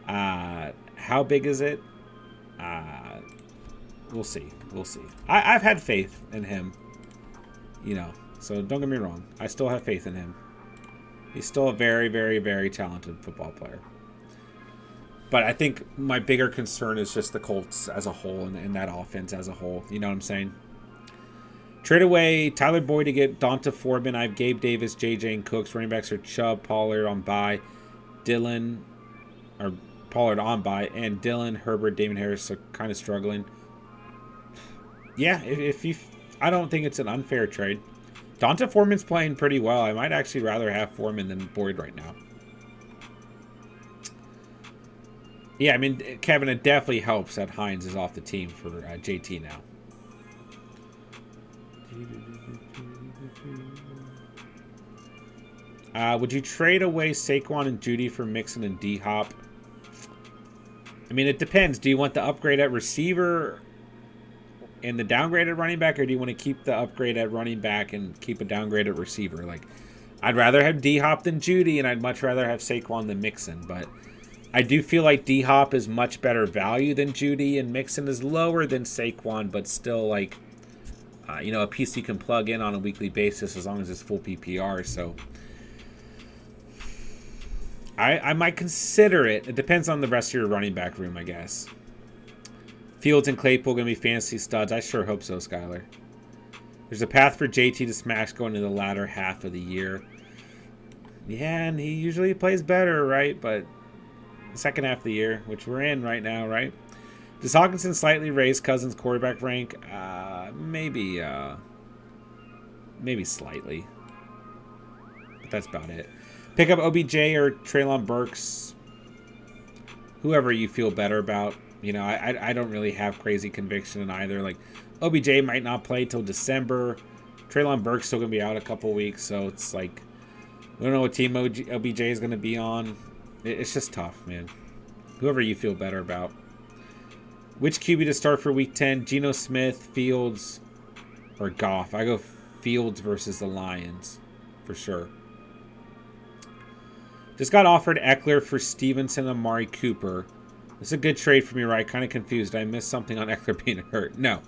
How big is it? We'll see. We'll see. I've had faith in him. You know, so don't get me wrong. I still have faith in him. He's still a very, very, very talented football player. But I think my bigger concern is just the Colts as a whole and that offense as a whole. You know what I'm saying? Trade away Tyler Boyd to get Donta Foreman. I have Gabe Davis, JJ, and Cooks. Running backs are Chubb, Pollard on bye. Pollard on bye. And Dylan, Herbert, Damon Harris are kind of struggling. Yeah, I don't think it's an unfair trade. Donta Foreman's playing pretty well. I might actually rather have Foreman than Boyd right now. Yeah, I mean, Kevin, it definitely helps that Hines is off the team for JT now. Would you trade away Saquon and Judy for Mixon and D-Hop? I mean, it depends. Do you want the upgrade at receiver and the downgrade at running back, or do you want to keep the upgrade at running back and keep a downgrade at receiver? Like, I'd rather have D-Hop than Judy, and I'd much rather have Saquon than Mixon, but I do feel like D-Hop is much better value than Judy, and Mixon is lower than Saquon, but still, like, a piece you can plug in on a weekly basis as long as it's full PPR. So I might consider it. It depends on the rest of your running back room, I guess. Fields and Claypool going to be fantasy studs. I sure hope so, Skyler. There's a path for JT to smash going into the latter half of the year. Yeah, and he usually plays better, right? But the second half of the year, which we're in right now, right? Does Hawkinson slightly raise Cousins' quarterback rank? Maybe slightly. But that's about it. Pick up OBJ or Treylon Burks. Whoever you feel better about. You know, I don't really have crazy conviction in either. Like, OBJ might not play till December. Treylon Burke's still going to be out a couple weeks, so it's like, we don't know what team OBJ is going to be on. It's just tough, man. Whoever you feel better about. Which QB to start for Week 10? Geno Smith, Fields, or Goff? I go Fields versus the Lions, for sure. Just got offered Eckler for Stevenson and Amari Cooper. It's a good trade for me, right? Kind of confused. I missed something on Eckler being hurt. No.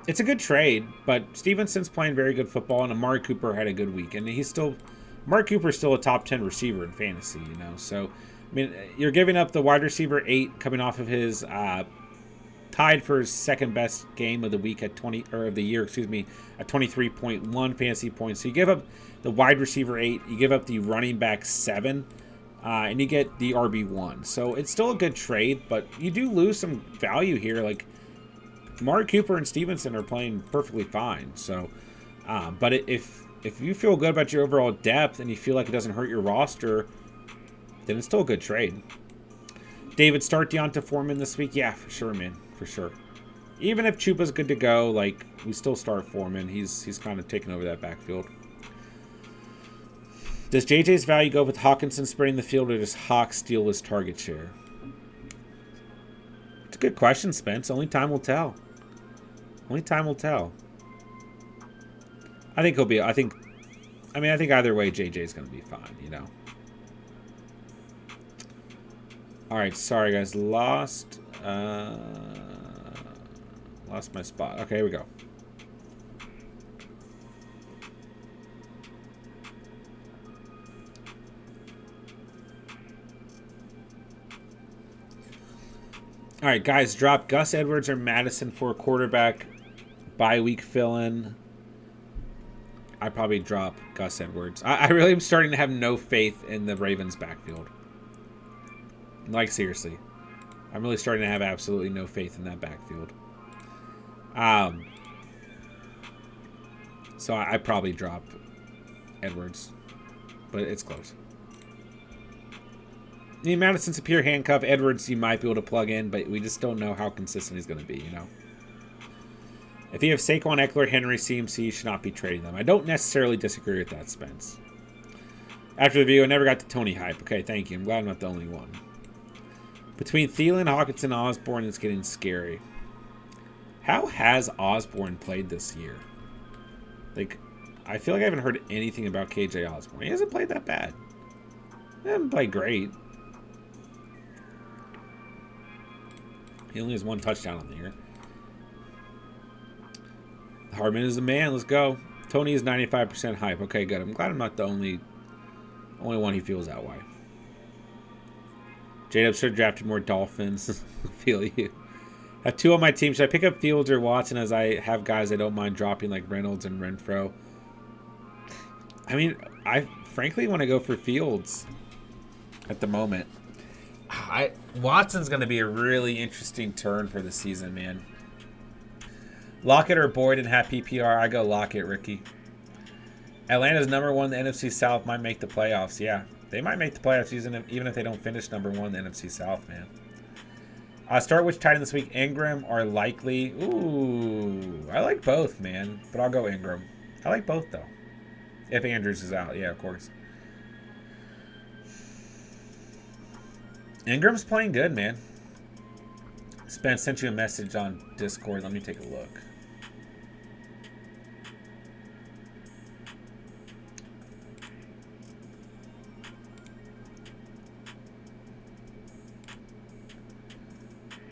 It's a good trade, but Stevenson's playing very good football, and Amari Cooper had a good week. And Amari Cooper's still a top 10 receiver in fantasy, you know. So, I mean, you're giving up the wide receiver 8 coming off of his tied for his second best game of the week at of the year, at 23.1 fantasy points. So you give up the wide receiver 8, you give up the running back 7, and you get the RB1. So it's still a good trade, but you do lose some value here. Like, Amari Cooper and Stevenson are playing perfectly fine. So, but if you feel good about your overall depth and you feel like it doesn't hurt your roster, then it's still a good trade. David, start Deonta Foreman this week? Yeah, for sure, man. For sure. Even if Chupa's good to go, like, we still start Foreman. He's kind of taking over that backfield. Does JJ's value go with Hawkinson spreading the field, or does Hawk steal his target share? It's a good question, Spence. Only time will tell. Only time will tell. I think I think either way JJ's going to be fine, you know. All right, sorry guys, lost my spot. Okay, here we go. All right, guys, drop Gus Edwards or Madison for a quarterback bye week fill-in. I'd probably drop Gus Edwards. I really am starting to have no faith in the Ravens backfield. Like, seriously. I'm really starting to have absolutely no faith in that backfield. So I probably drop Edwards. But it's close. Madison's a pure handcuff. Edwards you might be able to plug in, but we just don't know how consistent he's going to be, you know. If you have Saquon, Eckler, Henry, CMC, you should not be trading them. I don't necessarily disagree with that, Spence. After the video, I never got to Tony hype. Okay, thank you. I'm glad I'm not the only one. Between Thielen, Hawkinson, and Osborne, it's getting scary. How has Osborne played this year? Like, I feel like I haven't heard anything about KJ Osborne. He hasn't played that bad. He hasn't played great. He only has 1 touchdown on the year. Hardman is the man. Let's go. Tony is 95% hype. Okay, good. I'm glad I'm not the only one he feels that way. J-Dub should have drafted more Dolphins. Feel you. I have 2 on my team. Should I pick up Fields or Watson, as I have guys I don't mind dropping like Reynolds and Renfro? I mean, I frankly want to go for Fields at the moment. Watson's going to be a really interesting turn for the season, man. Lockett or Boyd and have PPR? I go Lockett, Ricky. Atlanta's number 1 in the NFC South, might make the playoffs. Yeah, they might make the playoffs even if they don't finish number 1 in the NFC South, man. Start which tight end this week? Ingram or Likely? Ooh, I like both, man. But I'll go Ingram. I like both, though. If Andrews is out, yeah, of course. Ingram's playing good, man. Spence sent you a message on Discord. Let me take a look.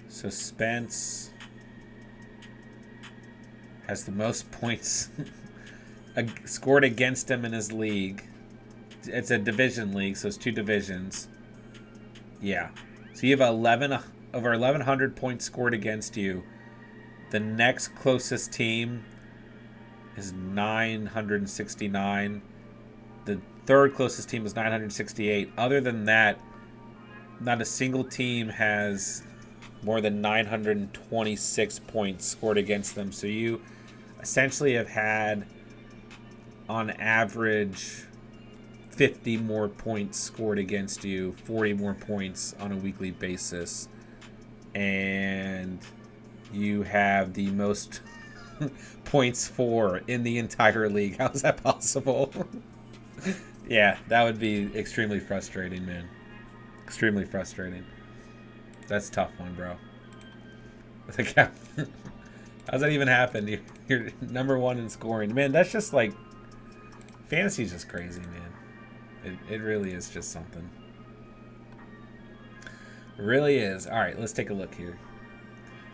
So Spence has the most points scored against him in his league. It's a division league, so it's 2 divisions. Yeah. So you have over 1,100 points scored against you. The next closest team is 969. The third closest team is 968. Other than that, not a single team has more than 926 points scored against them. So you essentially have had, on average, 50 more points scored against you, 40 more points on a weekly basis. and you have the most points for in the entire league. How is that possible? Yeah, that would be extremely frustrating, man. Extremely frustrating. That's a tough one, bro. Like, how's that even happen? You're number 1 in scoring. Man, that's just like... Fantasy's just crazy, man. It really is just something. It really is. Alright, let's take a look here.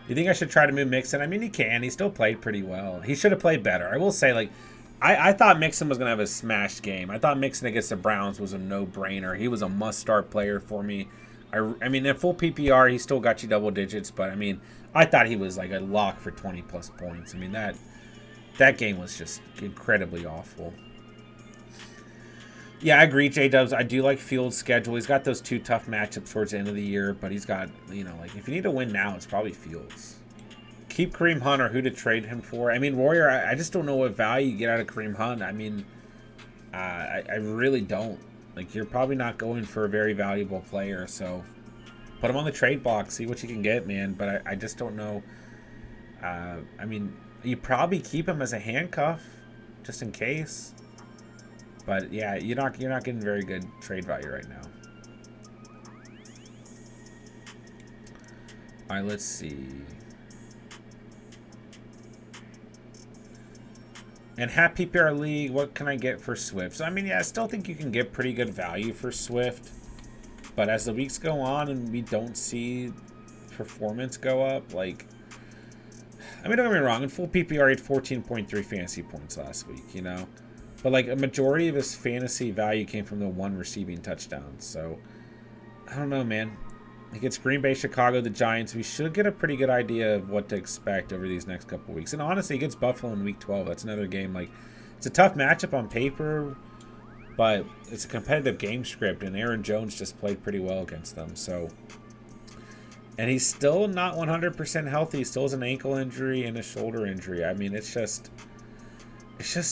You think I should try to move Mixon? I mean, he can. He still played pretty well. He should have played better. I will say, like, I thought Mixon was going to have a smashed game. I thought Mixon against the Browns was a no-brainer. He was a must-start player for me. I mean, in full PPR, he still got you double digits, but, I mean, I thought he was, like, a lock for 20-plus points. I mean, that game was just incredibly awful. Yeah, I agree, J-Dubs. I do like Fields' schedule. He's got those 2 tough matchups towards the end of the year, but he's got, you know, like, if you need to win now, it's probably Fields. Keep Kareem Hunt or who to trade him for. I mean, Warrior, I just don't know what value you get out of Kareem Hunt. I mean, I really don't. Like, you're probably not going for a very valuable player, so put him on the trade block, see what you can get, man. But I just don't know. I mean, you probably keep him as a handcuff, just in case. But yeah, you're not getting very good trade value right now. All right, let's see. And half PPR league, what can I get for Swift? So I mean, yeah, I still think you can get pretty good value for Swift. But as the weeks go on and we don't see performance go up, like, I mean, don't get me wrong, in full PPR, he had 14.3 fantasy points last week, you know? But, like, a majority of his fantasy value came from the 1 receiving touchdown. So, I don't know, man. He gets Green Bay, Chicago, the Giants. We should get a pretty good idea of what to expect over these next couple weeks. And honestly, he gets Buffalo in Week 12. That's another game. Like, it's a tough matchup on paper, but it's a competitive game script, and Aaron Jones just played pretty well against them. So, and he's still not 100% healthy. He still has an ankle injury and a shoulder injury. I mean, it's just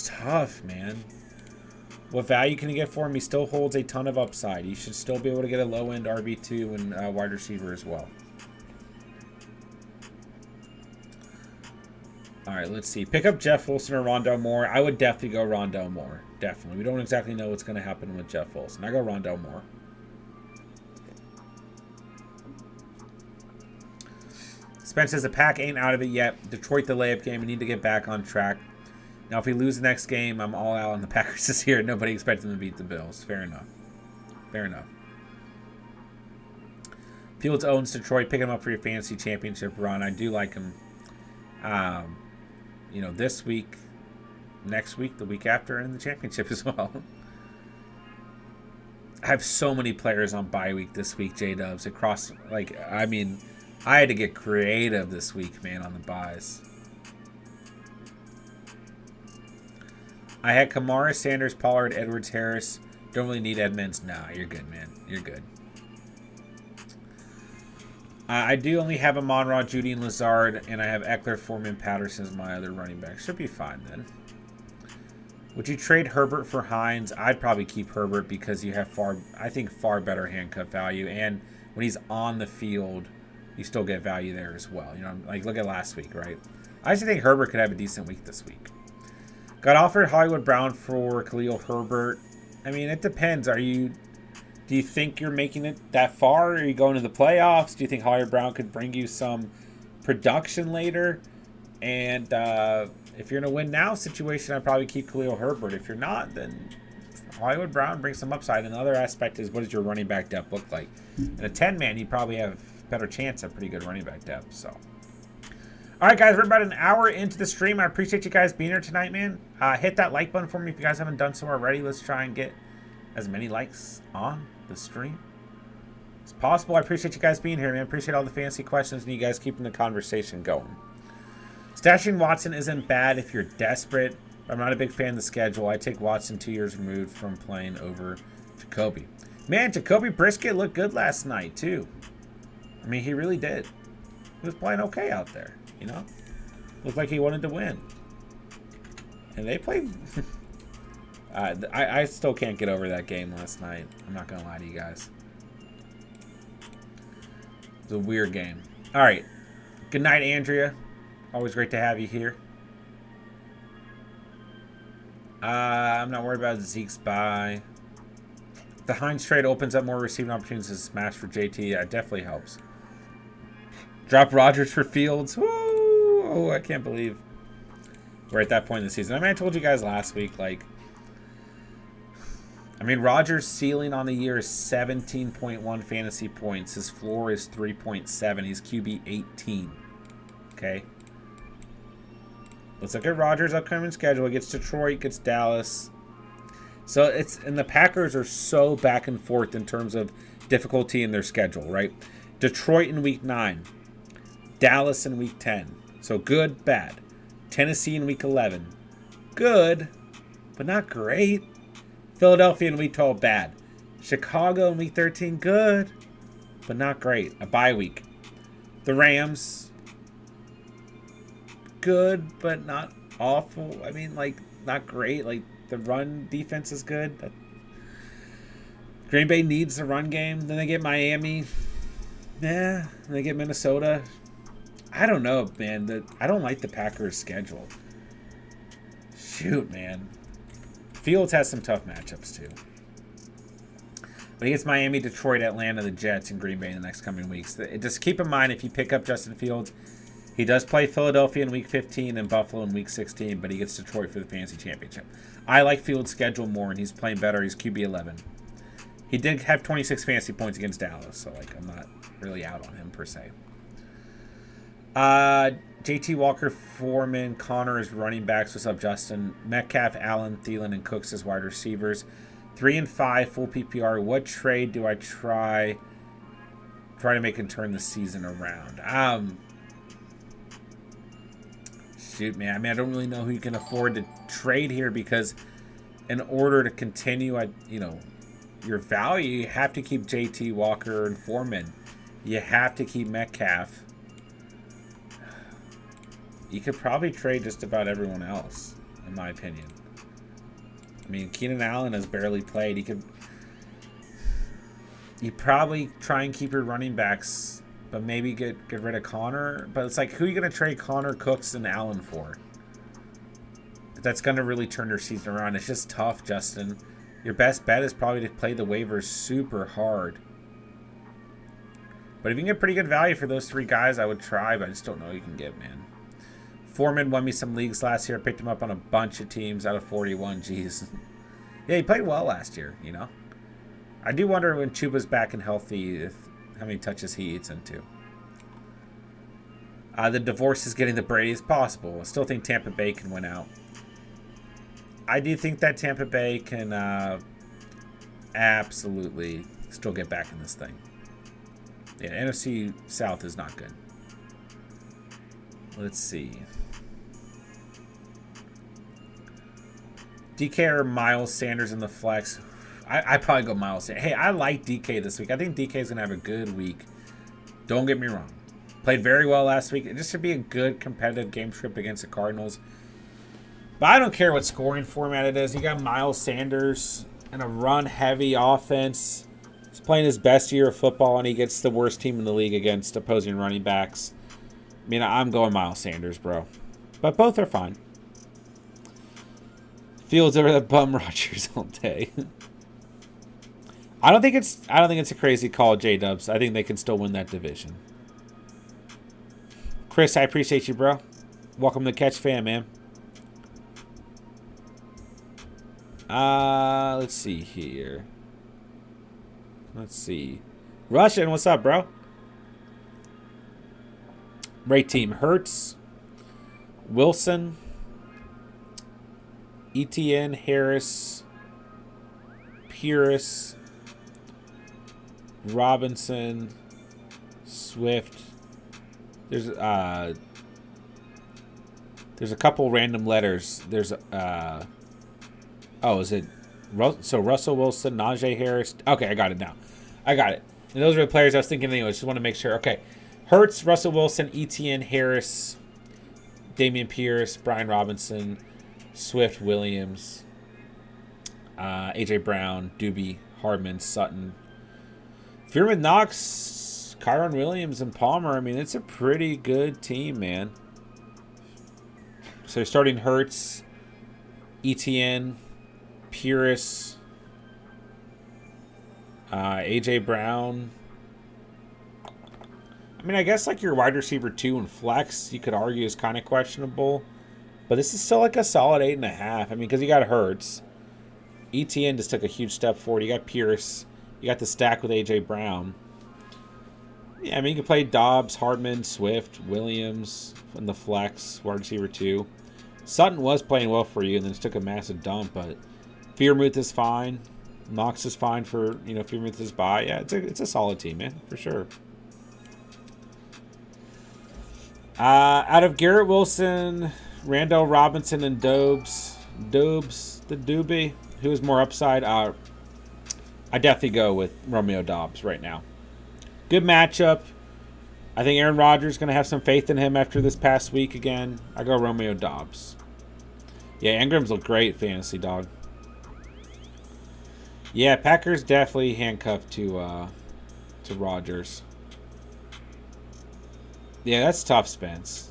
tough, man. What value can you get for him? He still holds a ton of upside. You should still be able to get a low-end RB2 and wide receiver as well. All right, let's see. Pick up Jeff Wilson or Rondell Moore. I would definitely go Rondell Moore. Definitely. We don't exactly know what's going to happen with Jeff Wilson. I go Rondell Moore. Spence says the pack ain't out of it yet. Detroit, the layup game. We need to get back on track. Now, if we lose the next game, I'm all out on the Packers this year. Nobody expects them to beat the Bills. Fair enough. Fair enough. Fields owns Detroit. Pick him up for your fantasy championship run. I do like him. You know, this week, next week, the week after, and the championship as well. I have so many players on bye week this week, J-Dubs. Across, like, I mean, I had to get creative this week, man, on the buys. I had Kamara, Sanders, Pollard, Edwards, Harris. Don't really need Edmonds. Nah, you're good, man. You're good. I do only have Amon-Ra, Judy, and Lazard, and I have Eckler, Foreman, Patterson as my other running back. Should be fine then. Would you trade Herbert for Hines? I'd probably keep Herbert because you have far better handcuff value, and when he's on the field, you still get value there as well. You know, like look at last week, right? I actually think Herbert could have a decent week this week. Got offered Hollywood Brown for Khalil Herbert. I mean, it depends. Do you think you're making it that far? Are you going to the playoffs? Do you think Hollywood Brown could bring you some production later? And if you're in a win now situation, I'd probably keep Khalil Herbert. If you're not, then Hollywood Brown brings some upside. And the other aspect is, what does your running back depth look like? In a 10-man, you probably have a better chance at pretty good running back depth. So, all right, guys, we're about an hour into the stream. I appreciate you guys being here tonight, man. Hit that like button for me if you guys haven't done so already. Let's try and get as many likes on the stream as possible. I appreciate you guys being here, man. Appreciate all the fancy questions and you guys keeping the conversation going. Stashing Watson isn't bad if you're desperate. I'm not a big fan of the schedule. I take Watson 2 years removed from playing over Jacoby. Man, Jacoby Brisket looked good last night, too. I mean, he really did. He was playing okay out there, you know? Looked like he wanted to win. And they played... I still can't get over that game last night. I'm not going to lie to you guys. It was a weird game. All right. Good night, Andrea. Always great to have you here. I'm not worried about Zeke's bye. The Hines trade opens up more receiving opportunities to smash for JT. That definitely helps. Drop Rodgers for Fields. Woo! Oh, I can't believe we're at that point in the season. I mean, I told you guys last week, like, I mean, Rodgers' ceiling on the year is 17.1 fantasy points. His floor is 3.7. He's QB 18. Okay. Let's look at Rodgers' upcoming schedule. He gets Detroit, gets Dallas. So and the Packers are so back and forth in terms of difficulty in their schedule, right? Detroit in week 9. Dallas in week 10. So good, bad. Tennessee in week 11. Good, but not great. Philadelphia in week 12, bad. Chicago in week 13, good, but not great. A bye week. The Rams, good, but not awful. I mean, like, not great. Like, the run defense is good. Green Bay needs the run game. Then they get Miami. Yeah. Then they get Minnesota. I don't know, man. I don't like the Packers' schedule. Shoot, man. Fields has some tough matchups, too. But he gets Miami, Detroit, Atlanta, the Jets, and Green Bay in the next coming weeks. Just keep in mind, if you pick up Justin Fields, he does play Philadelphia in week 15 and Buffalo in week 16, but he gets Detroit for the fantasy championship. I like Fields' schedule more, and he's playing better. He's QB 11. He did have 26 fantasy points against Dallas, so like I'm not really out on him per se. JT Walker, Foreman, Connor is running backs. What's up, Justin? Metcalf, Allen, Thielen, and Cooks as wide receivers. 3 and 5 full PPR. What trade do I try to make and turn the season around? Shoot, man. I mean, I don't really know who you can afford to trade here because in order to continue, your value, you have to keep JT Walker and Foreman. You have to keep Metcalf. You could probably trade just about everyone else, in my opinion. I mean, Keenan Allen has barely played. You probably try and keep your running backs, but maybe get rid of Connor. But it's like, who are you going to trade Connor, Cooks, and Allen for? That's going to really turn your season around. It's just tough, Justin. Your best bet is probably to play the waivers super hard. But if you can get pretty good value for those 3 guys, I would try, but I just don't know what you can get, man. Foreman won me some leagues last year. I picked him up on a bunch of teams out of 41. Jeez. Yeah, he played well last year, you know. I do wonder when Chuba's back and healthy how many touches he eats into. The divorce is getting the Brady as possible. I still think Tampa Bay can win out. I do think that Tampa Bay can absolutely still get back in this thing. Yeah, NFC South is not good. Let's see. DK or Miles Sanders in the flex. I probably go Miles Sanders. Hey, I like DK this week. I think DK is going to have a good week. Don't get me wrong. Played very well last week. It just should be a good competitive game script against the Cardinals. But I don't care what scoring format it is. You got Miles Sanders and a run-heavy offense. He's playing his best year of football, and he gets the worst team in the league against opposing running backs. I mean, I'm going Miles Sanders, bro. But both are fine. Fields over the bum Rodgers all day. I don't think it's a crazy call, J-Dubs. I think they can still win that division. Chris, I appreciate you, bro. Welcome to Catch Fam, man. Let's see here. Let's see. Russian, what's up, bro? Great team. Hurts, Wilson, Etienne, Harris, Pierce, Robinson, Swift. There's a couple random letters. There's is it so Russell Wilson, Najee Harris? Okay, I got it now. I got it. And those are the players I was thinking anyway. Just want to make sure. Okay. Hurts, Russell Wilson, Etienne, Harris, Damian Pierce, Brian Robinson, Swift, Williams, A.J. Brown, Doobie, Hardman, Sutton. Fearman Knox Kyron Williams and Palmer, I mean, it's a pretty good team, man. So starting Hurts, ETN, Pierce, AJ Brown. I mean, I guess like your wide receiver 2 and flex, you could argue is kind of questionable. But this is still like a solid 8.5. I mean, because you got Hurts. ETN just took a huge step forward. You got Pierce. You got the stack with AJ Brown. Yeah, I mean, you can play Dobbs, Hardman, Swift, Williams in the flex, wide receiver 2. Sutton was playing well for you and then just took a massive dump, but Freiermuth is fine. Knox is fine for, Freiermuth is by. Yeah, it's a solid team, man, for sure. Out of Garrett Wilson, Randall Robinson, and Dobbs, the Doobie, who is more upside? I definitely go with Romeo Dobbs right now. Good matchup. I think Aaron Rodgers is going to have some faith in him after this past week again. I go Romeo Dobbs. Yeah, Ingram's look great, fantasy dog. Yeah, Packers definitely handcuffed to Rodgers. Yeah, that's tough, Spence.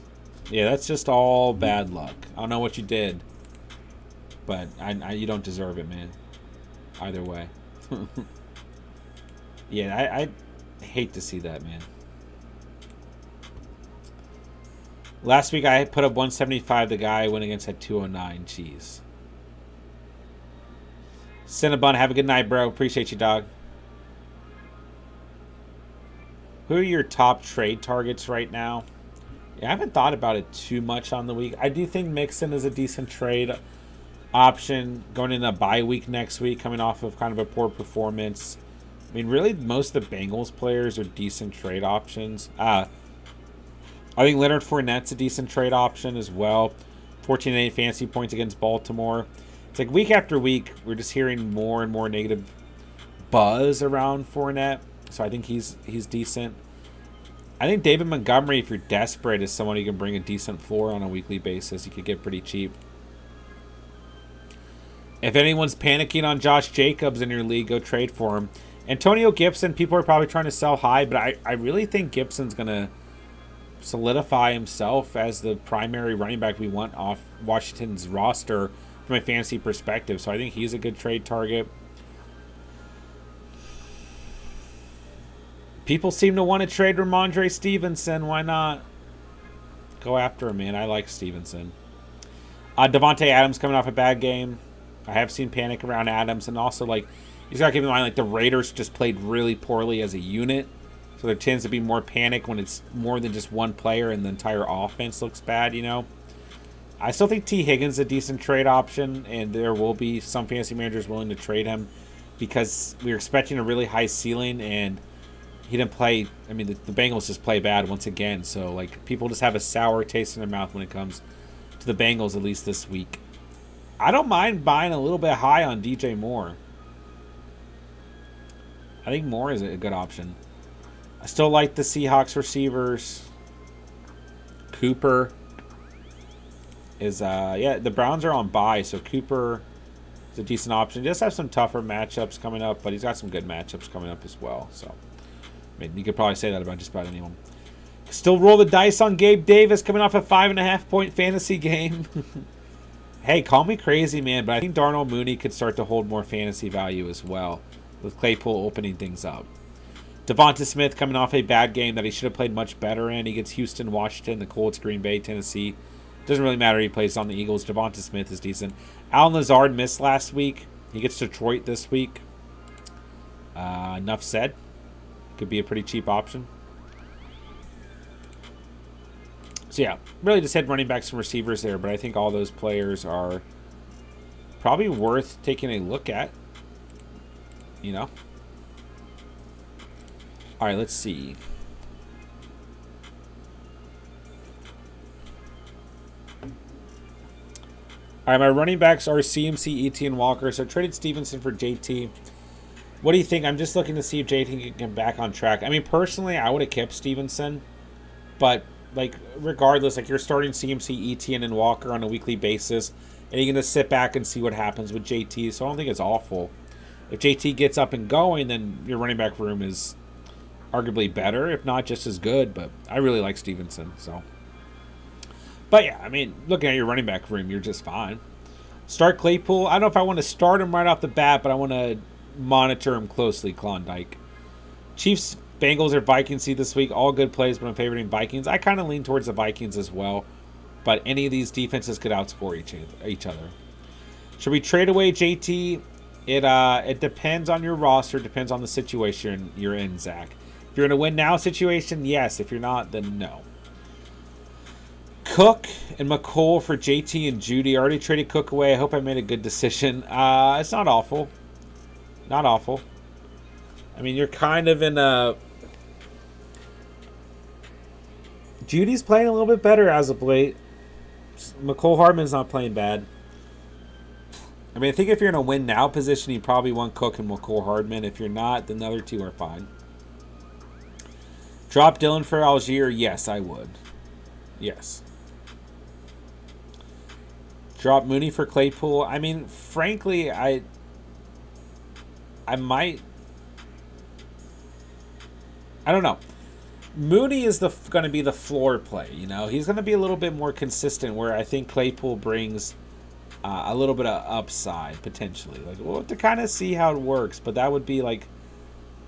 Yeah, that's just all bad luck. I don't know what you did, but you don't deserve it, man. Either way. Yeah, I hate to see that, man. Last week I put up 175. The guy I went against had 209. Jeez. Cinnabon, have a good night, bro. Appreciate you, dog. Who are your top trade targets right now? Yeah, I haven't thought about it too much on the week. I do think Mixon is a decent trade option going into a bye week next week, coming off of kind of a poor performance. I mean, really, most of the Bengals players are decent trade options. I think Leonard Fournette's a decent trade option as well. 14.8 fantasy points against Baltimore. It's like week after week, we're just hearing more and more negative buzz around Fournette. So I think he's decent. I think David Montgomery, if you're desperate, is someone you can bring a decent floor on a weekly basis. You could get pretty cheap. If anyone's panicking on Josh Jacobs in your league, go trade for him. Antonio Gibson, people are probably trying to sell high, but I really think Gibson's going to solidify himself as the primary running back we want off Washington's roster from a fantasy perspective. So I think he's a good trade target. People seem to want to trade Ramondre Stevenson. Why not? Go after him, man. I like Stevenson. Devontae Adams coming off a bad game. I have seen panic around Adams. And also, you just got to keep in mind, the Raiders just played really poorly as a unit. So there tends to be more panic when it's more than just one player and the entire offense looks bad, I still think T. Higgins is a decent trade option. And there will be some fantasy managers willing to trade him because we were expecting a really high ceiling and he didn't play. I mean, the Bengals just play bad once again. So, people just have a sour taste in their mouth when it comes to the Bengals, at least this week. I don't mind buying a little bit high on DJ Moore. I think Moore is a good option. I still like the Seahawks receivers. Cooper is, the Browns are on bye, so Cooper is a decent option. He does have some tougher matchups coming up, but he's got some good matchups coming up as well. So, I mean, you could probably say that about just about anyone. Still roll the dice on Gabe Davis coming off a 5.5 point fantasy game. Hey, call me crazy, man, but I think Darnell Mooney could start to hold more fantasy value as well, with Claypool opening things up. Devonta Smith coming off a bad game that he should have played much better in. He gets Houston, Washington, the Colts, Green Bay, Tennessee. Doesn't really matter. He plays on the Eagles. Devonta Smith is decent. Allen Lazard missed last week. He gets Detroit this week. Enough said. Could be a pretty cheap option. So, yeah, really just had running backs and receivers there, but I think all those players are probably worth taking a look at. All right, let's see. All right, my running backs are CMC, ET, and Walker. So I traded Stevenson for JT. What do you think? I'm just looking to see if JT can get back on track. I mean, personally, I would have kept Stevenson. But, regardless, you're starting CMC, ET, and Walker on a weekly basis. And you're going to sit back and see what happens with JT. So I don't think it's awful. If JT gets up and going, then your running back room is arguably better, if not just as good. But I really like Stevenson. So, but yeah, I mean, looking at your running back room, you're just fine. Start Claypool. I don't know if I want to start him right off the bat, but I want to monitor him closely. Klondike. Chiefs, Bengals, or Vikings see this week. All good plays, but I'm favoring Vikings. I kind of lean towards the Vikings as well. But any of these defenses could outscore each other. Should we trade away JT? It depends on your roster. Depends on the situation you're in, Zach. If you're in a win now situation, yes. If you're not, then no. Cook and McColl for JT and Judy. I already traded Cook away. I hope I made a good decision. It's not awful. Not awful. I mean, you're kind of in a... Judy's playing a little bit better as of late. McCole Hardman's not playing bad. I mean, I think if you're in a win now position, you probably want Cook and McCole Hardman. If you're not, then the other two are fine. Drop Dylan for Algier? Yes, I would. Yes. Drop Mooney for Claypool? I mean, frankly, I might... I don't know. Mooney is going to be the floor play, you know. He's going to be a little bit more consistent, where I think Claypool brings a little bit of upside, potentially. Like, we'll have to kind of see how it works, but that would be, like,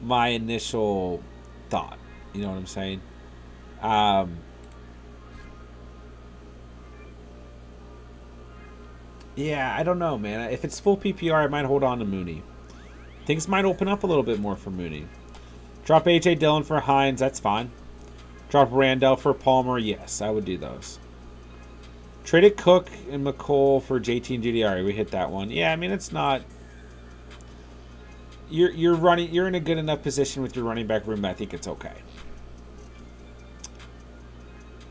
my initial thought. You know what I'm saying? Yeah, I don't know, man. If it's full PPR, I might hold on to Mooney. Things might open up a little bit more for Mooney. Drop A.J. Dillon for Hines, that's fine. Drop Randall for Palmer, yes, I would do those. Traded Cook and McColl for JT and GDR. We hit that one. Yeah, I mean, it's not... You're in a good enough position with your running back room that I think it's okay.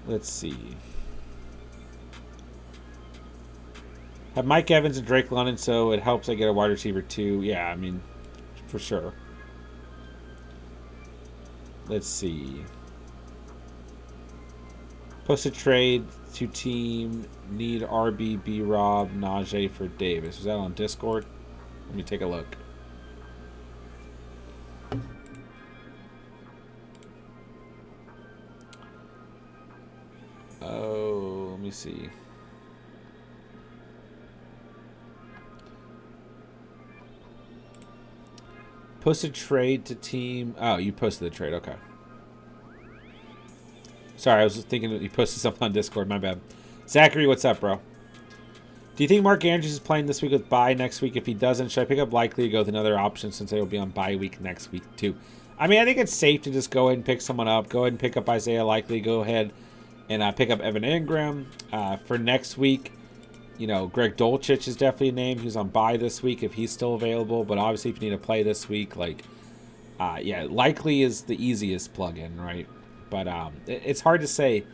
Let's see. Have Mike Evans and Drake London, so it helps I get a wide receiver too. Yeah, I mean, for sure. Let's see. Post a trade to team. Need RB, B-Rob, Najee for Davis. Was that on Discord? Let me take a look. Oh, let me see. Posted trade to team. Oh, you posted the trade. Okay. Sorry, I was thinking that you posted something on Discord. My bad. Zachary, what's up, bro? Do you think Mark Andrews is playing this week with bye next week? If he doesn't, should I pick up Likely to go with another option since they will be on bye week next week too? I mean, I think it's safe to just go ahead and pick someone up. Go ahead and pick up Isaiah Likely. Go ahead and pick up Evan Ingram. For next week, you know, Greg Dulcich is definitely a name who's on bye this week if he's still available. But obviously, if you need to play this week, like, yeah, Likely is the easiest plug-in, right? But it's hard to say.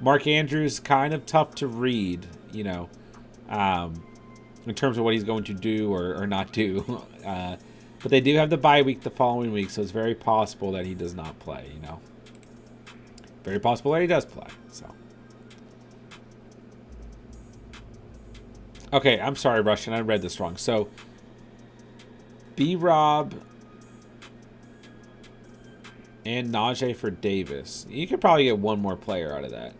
Mark Andrews, kind of tough to read, you know, in terms of what he's going to do or not do. But they do have the bye week the following week, so it's very possible that he does not play, you know. Very possible that he does play, so. Okay, I'm sorry, Russian. I read this wrong. So, B-Rob and Najee for Davis. You could probably get one more player out of that.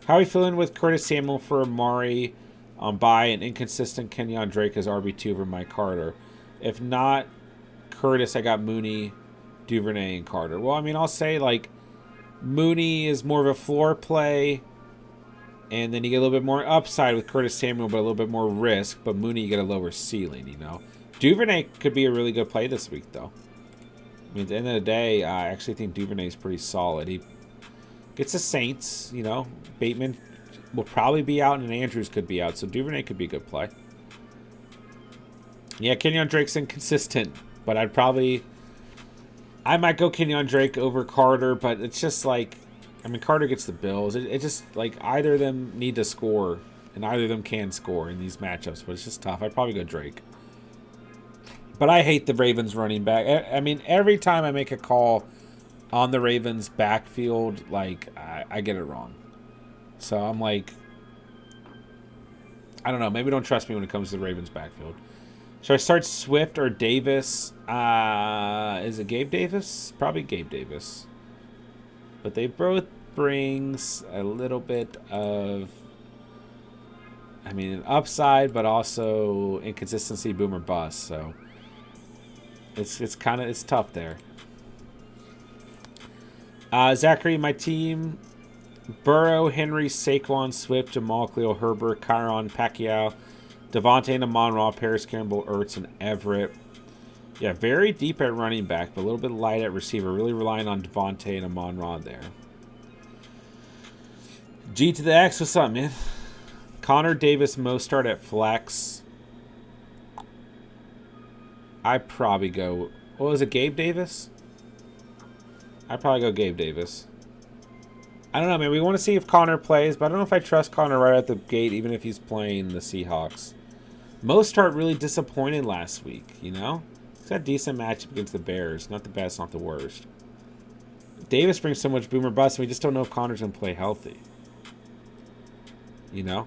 How are we feeling with Curtis Samuel for Amari on bye and inconsistent Kenyon Drake as RB2 over Mike Carter? If not Curtis, I got Mooney, Duvernay, and Carter. Well, I mean, I'll say, like, Mooney is more of a floor play, and then you get a little bit more upside with Curtis Samuel, but a little bit more risk. But Mooney, you get a lower ceiling, you know. Duvernay could be a really good play this week, though. I mean, at the end of the day, I actually think Duvernay is pretty solid. He gets the Saints, you know. Bateman will probably be out, and Andrews could be out, so Duvernay could be a good play. Yeah, Kenyon Drake's inconsistent, but I might go Kenyon Drake over Carter, but it's just like, I mean, Carter gets the Bills. It just, like, either of them need to score, and either of them can score in these matchups, but it's just tough. I'd probably go Drake. But I hate the Ravens running back. I mean, every time I make a call on the Ravens backfield, like, I get it wrong. So I'm like, I don't know. Maybe don't trust me when it comes to the Ravens backfield. Should I start Swift or Davis? Is it Gabe Davis? Probably Gabe Davis. But they both brings a little bit of, I mean, an upside, but also inconsistency, boom or bust. So it's kind of, it's tough there. Zachary, my team: Burrow, Henry, Saquon, Swift, Jamal, Cleo, Herbert, Kyron, Pacquiao, Devontae and Amon-Ra, Paris Campbell, Ertz, and Everett. Yeah, very deep at running back, but a little bit light at receiver. Really relying on Devontae and Amon-Ra there. G to the X, what's up, man? Connor Davis, Mostart at flex. I probably go, what was it, Gabe Davis? I'd probably go Gabe Davis. I don't know, man. We want to see if Connor plays, but I don't know if I trust Connor right at the gate, even if he's playing the Seahawks. Mostart really disappointed last week, you know? He's got a decent matchup against the Bears. Not the best, not the worst. Davis brings so much boomer bust, and we just don't know if Connor's going to play healthy. You know?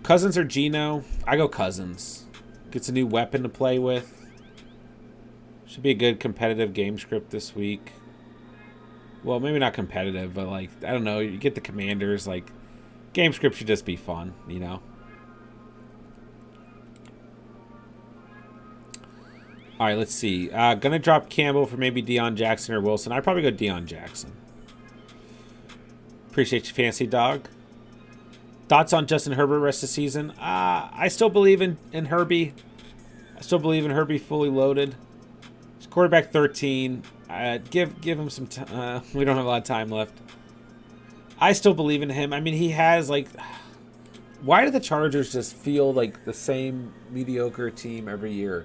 Cousins or Geno? I go Cousins. Gets a new weapon to play with. Should be a good competitive game script this week. Well, maybe not competitive, but like, I don't know. You get the Commanders. Like, game script should just be fun, you know? All right, let's see. Gonna drop Campbell for maybe Deion Jackson or Wilson. I'd probably go Deion Jackson. Appreciate you, Fancy Dog. Thoughts on Justin Herbert rest of the season? I still believe in Herbie. I still believe in Herbie fully loaded. He's quarterback 13. Give him some time. We don't have a lot of time left. I still believe in him. I mean, he has, like... Why do the Chargers just feel like the same mediocre team every year?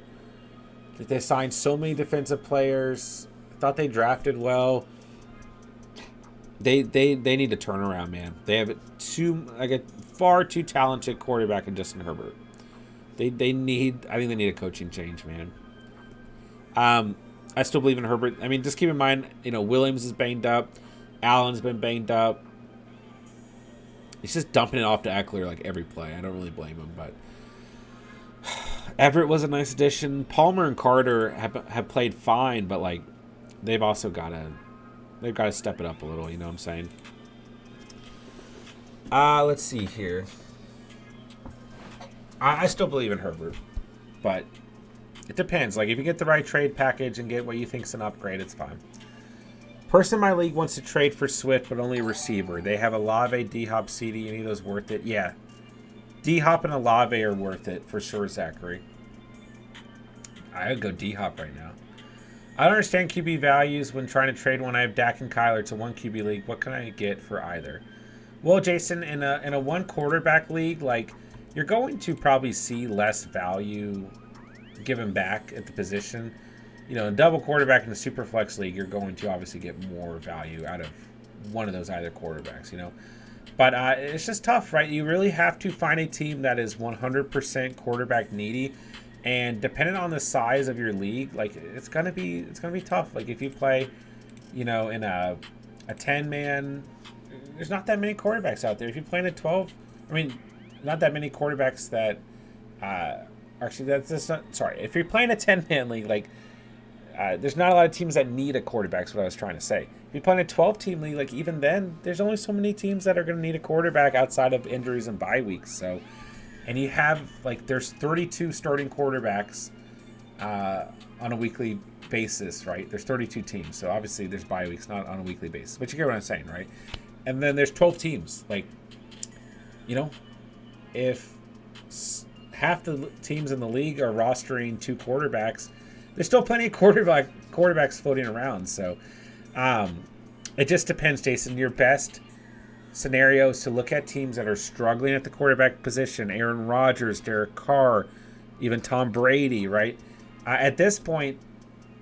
They signed so many defensive players. Thought they drafted well. They need to turn around, man. They have a far too talented quarterback in Justin Herbert. I think they need a coaching change, man. I still believe in Herbert. I mean, just keep in mind, you know, Williams is banged up. Allen's been banged up. He's just dumping it off to Eckler like every play. I don't really blame him, but Everett was a nice addition. Palmer and Carter have played fine, but like they've also got to step it up a little. You know what I'm saying? Let's see here. I still believe in Herbert, but it depends. Like, if you get the right trade package and get what you think's an upgrade, it's fine. Person in my league wants to trade for Swift, but only a receiver. They have Olave, D-Hop, CD. Any of those worth it? Yeah. D-Hop and Olave are worth it for sure, Zachary. I would go D-Hop right now. I don't understand QB values when trying to trade one. I have Dak and Kyler. It's a one QB league. What can I get for either? Well, Jason, in a one quarterback league, like, you're going to probably see less value given back at the position. You know, in double quarterback in the super flex league, you're going to obviously get more value out of one of those either quarterbacks, you know. But it's just tough, right? You really have to find a team that is 100% quarterback needy, and depending on the size of your league, like it's gonna be tough. Like if you play, you know, in a 10-man, there's not that many quarterbacks out there. If you play in a 12, I mean, not that many quarterbacks that actually that's not, sorry. If you're playing a 10-man league, like there's not a lot of teams that need a quarterback. Is what I was trying to say. If you play in a 12-team league, like even then, there's only so many teams that are going to need a quarterback outside of injuries and bye weeks. So, and you have like there's 32 starting quarterbacks on a weekly basis, right? There's 32 teams, so obviously there's bye weeks, not on a weekly basis. But you get what I'm saying, right? And then there's 12 teams. Like, you know, if half the teams in the league are rostering 2 quarterbacks, there's still plenty of quarterbacks floating around. So it just depends, Jason. Your best scenario is to look at teams that are struggling at the quarterback position. Aaron Rodgers, Derek Carr, even Tom Brady, right? At this point,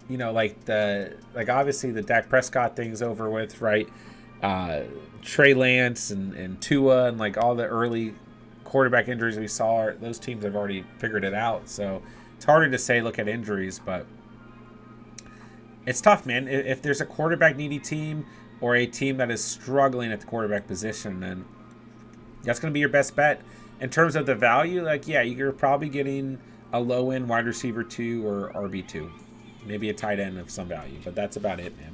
you know, like obviously the Dak Prescott thing's over with, right? Trey Lance and Tua and like all the early quarterback injuries we saw, those teams have already figured it out. So it's harder to say look at injuries, but it's tough, man. If there's a quarterback needy team or a team that is struggling at the quarterback position, then That's going to be your best bet. In terms of the value, like, yeah, you're probably getting a low-end wide receiver 2 or RB2. Maybe a tight end of some value, but that's about it, man.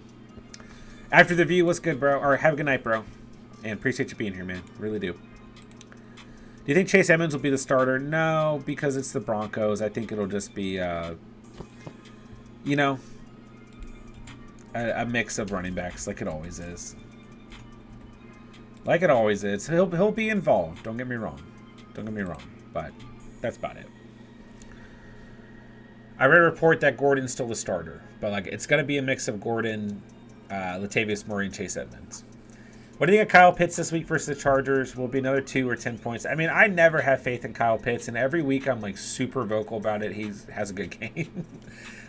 After the view, what's good, bro? Or have a good night, bro. And appreciate you being here, man. Really do. Do you think Chase Edmonds will be the starter? No, because it's the Broncos. I think it'll just be, you know, a mix of running backs like it always is. Like it always is. He'll be involved. Don't get me wrong. Don't get me wrong. But that's about it. I read a report that Gordon's still the starter. But like it's going to be a mix of Gordon, Latavius Murray, and Chase Edmonds. What do you think of Kyle Pitts this week versus the Chargers? Will it be another 2 or 10 points? I mean, I never have faith in Kyle Pitts, and every week I'm like super vocal about it. He has a good game.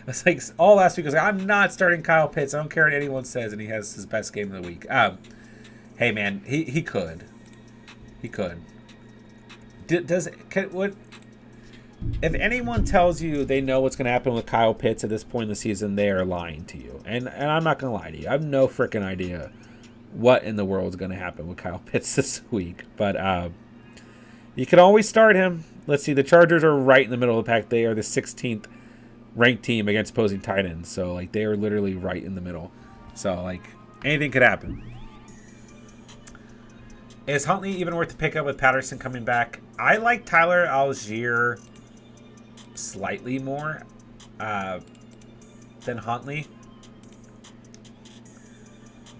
It's like all last week I was like, I'm not starting Kyle Pitts. I don't care what anyone says, and he has his best game of the week. Hey man, he could. He could. What? If anyone tells you they know what's going to happen with Kyle Pitts at this point in the season, they are lying to you. And I'm not going to lie to you. I have no freaking idea what in the world is going to happen with Kyle Pitts this week. But you can always start him. Let's see. The Chargers are right in the middle of the pack. They are the 16th ranked team against opposing tight ends. So, like, they are literally right in the middle. So, like, anything could happen. Is Huntley even worth the pickup with Patterson coming back? I like Tyler Algier slightly more than Huntley.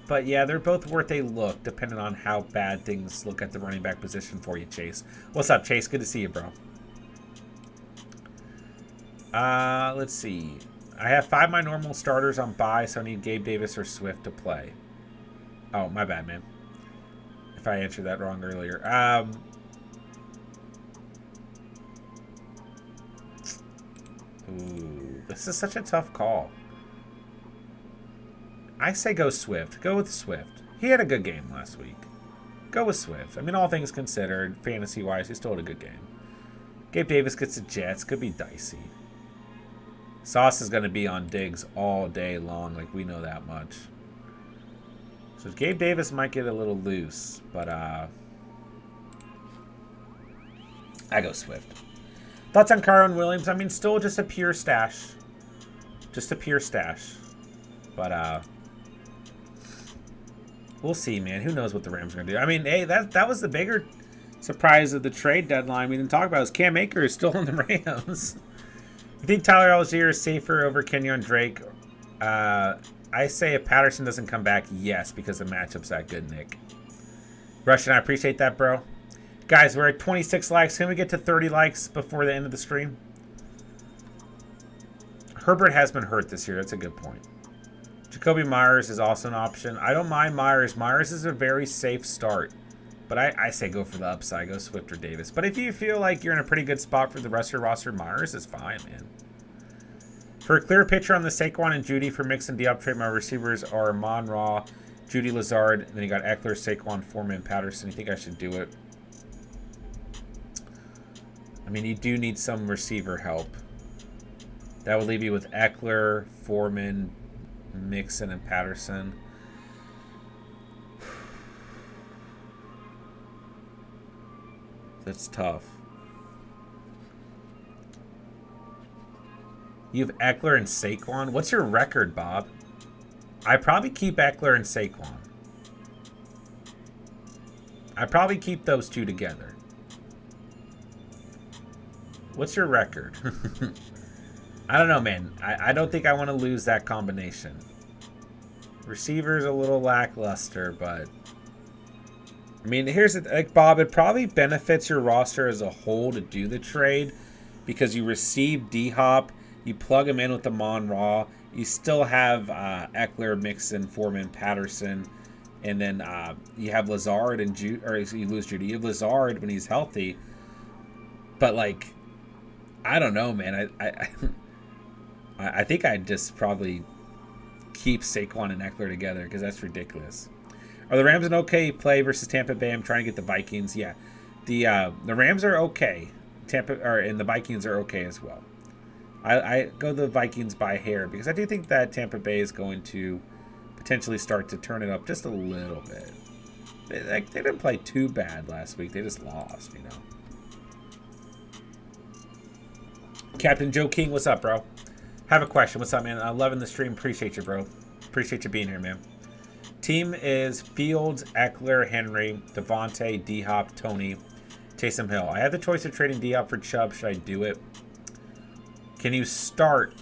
But yeah, they're both worth a look, depending on how bad things look at the running back position for you, Chase. What's up, Chase? Good to see you, bro. Let's see. I have 5 of my normal starters on bye, so I need Gabe Davis or Swift to play. Oh, my bad, man. If I answered that wrong earlier. Ooh, this is such a tough call. I say go Swift. Go with Swift. He had a good game last week. Go with Swift. I mean, all things considered, fantasy-wise, he still had a good game. Gabe Davis gets the Jets. Could be dicey. Sauce is going to be on Diggs all day long. Like, we know that much. So Gabe Davis might get a little loose. But, I go Swift. Thoughts on Kyron Williams? I mean, still just a pure stash. Just a pure stash. But, we'll see, man. Who knows what the Rams are going to do. I mean, hey, that was the bigger surprise of the trade deadline we didn't talk about. Is Cam Akers still on the Rams. You think Tyler Algier is safer over Kenyon Drake? I say if Patterson doesn't come back, yes, because the matchup's that good, Nick. Russian, I appreciate that, bro. Guys, we're at 26 likes. Can we get to 30 likes before the end of the stream? Herbert has been hurt this year. That's a good point. Jacoby Myers is also an option. I don't mind Myers. Myers is a very safe start. But I say go for the upside. Go Swift or Davis. But if you feel like you're in a pretty good spot for the rest of your roster, Myers is fine, man. For a clear picture on the Saquon and Judy for Mix and Diop trade, my receivers are Mon-Ra, Judy Lazard, and then you got Eckler, Saquon, Foreman, Patterson. You think I should do it? I mean, you do need some receiver help. That would leave you with Eckler, Foreman, Mixon, and Patterson. That's tough. You have Eckler and Saquon. What's your record, Bob? I probably keep Eckler and Saquon. I probably keep those two together. What's your record? I don't know, man. I don't think I want to lose that combination. Receiver's a little lackluster, but... I mean, here's the... Like, Bob, it probably benefits your roster as a whole to do the trade because you receive D-Hop, you plug him in with the Mon-Ra, you still have Eckler, Mixon, Foreman, Patterson, and then you have Lazard and Judy, or you lose Judy. You have Lazard when he's healthy, but, like, I don't know, man. I think I'd just probably keep Saquon and Eckler together because that's ridiculous. Are the Rams an okay play versus Tampa Bay? I'm trying to get the Vikings. Yeah, the Rams are okay. And the Vikings are okay as well. I go the Vikings by hair because I do think that Tampa Bay is going to potentially start to turn it up just a little bit. They didn't play too bad last week. They just lost, you know. Captain Joe King, what's up, bro? Have a question. What's up, man? I'm loving the stream. Appreciate you, bro. Appreciate you being here, man. Team is Fields, Eckler, Henry, Devontae, D-Hop, Tony, Taysom Hill. I have the choice of trading D-Hop for Chubb. Should I do it? Can you start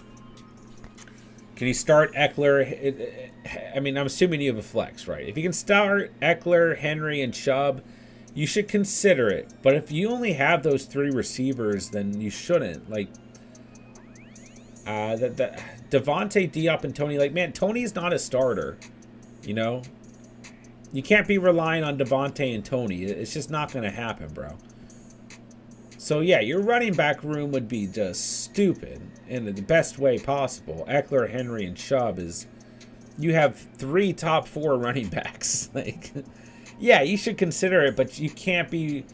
Eckler? I mean, I'm assuming you have a flex, right? If you can start Eckler, Henry, and Chubb, you should consider it. But if you only have those 3 receivers, then you shouldn't. Like, Devontae, Diop, and Tony. Like, man, Tony's not a starter. You know? You can't be relying on Devontae and Tony. It's just not going to happen, bro. So, yeah, your running back room would be just stupid in the best way possible. Eckler, Henry, and Chubb is... You have 3 top 4 running backs. Like, yeah, you should consider it, but you can't be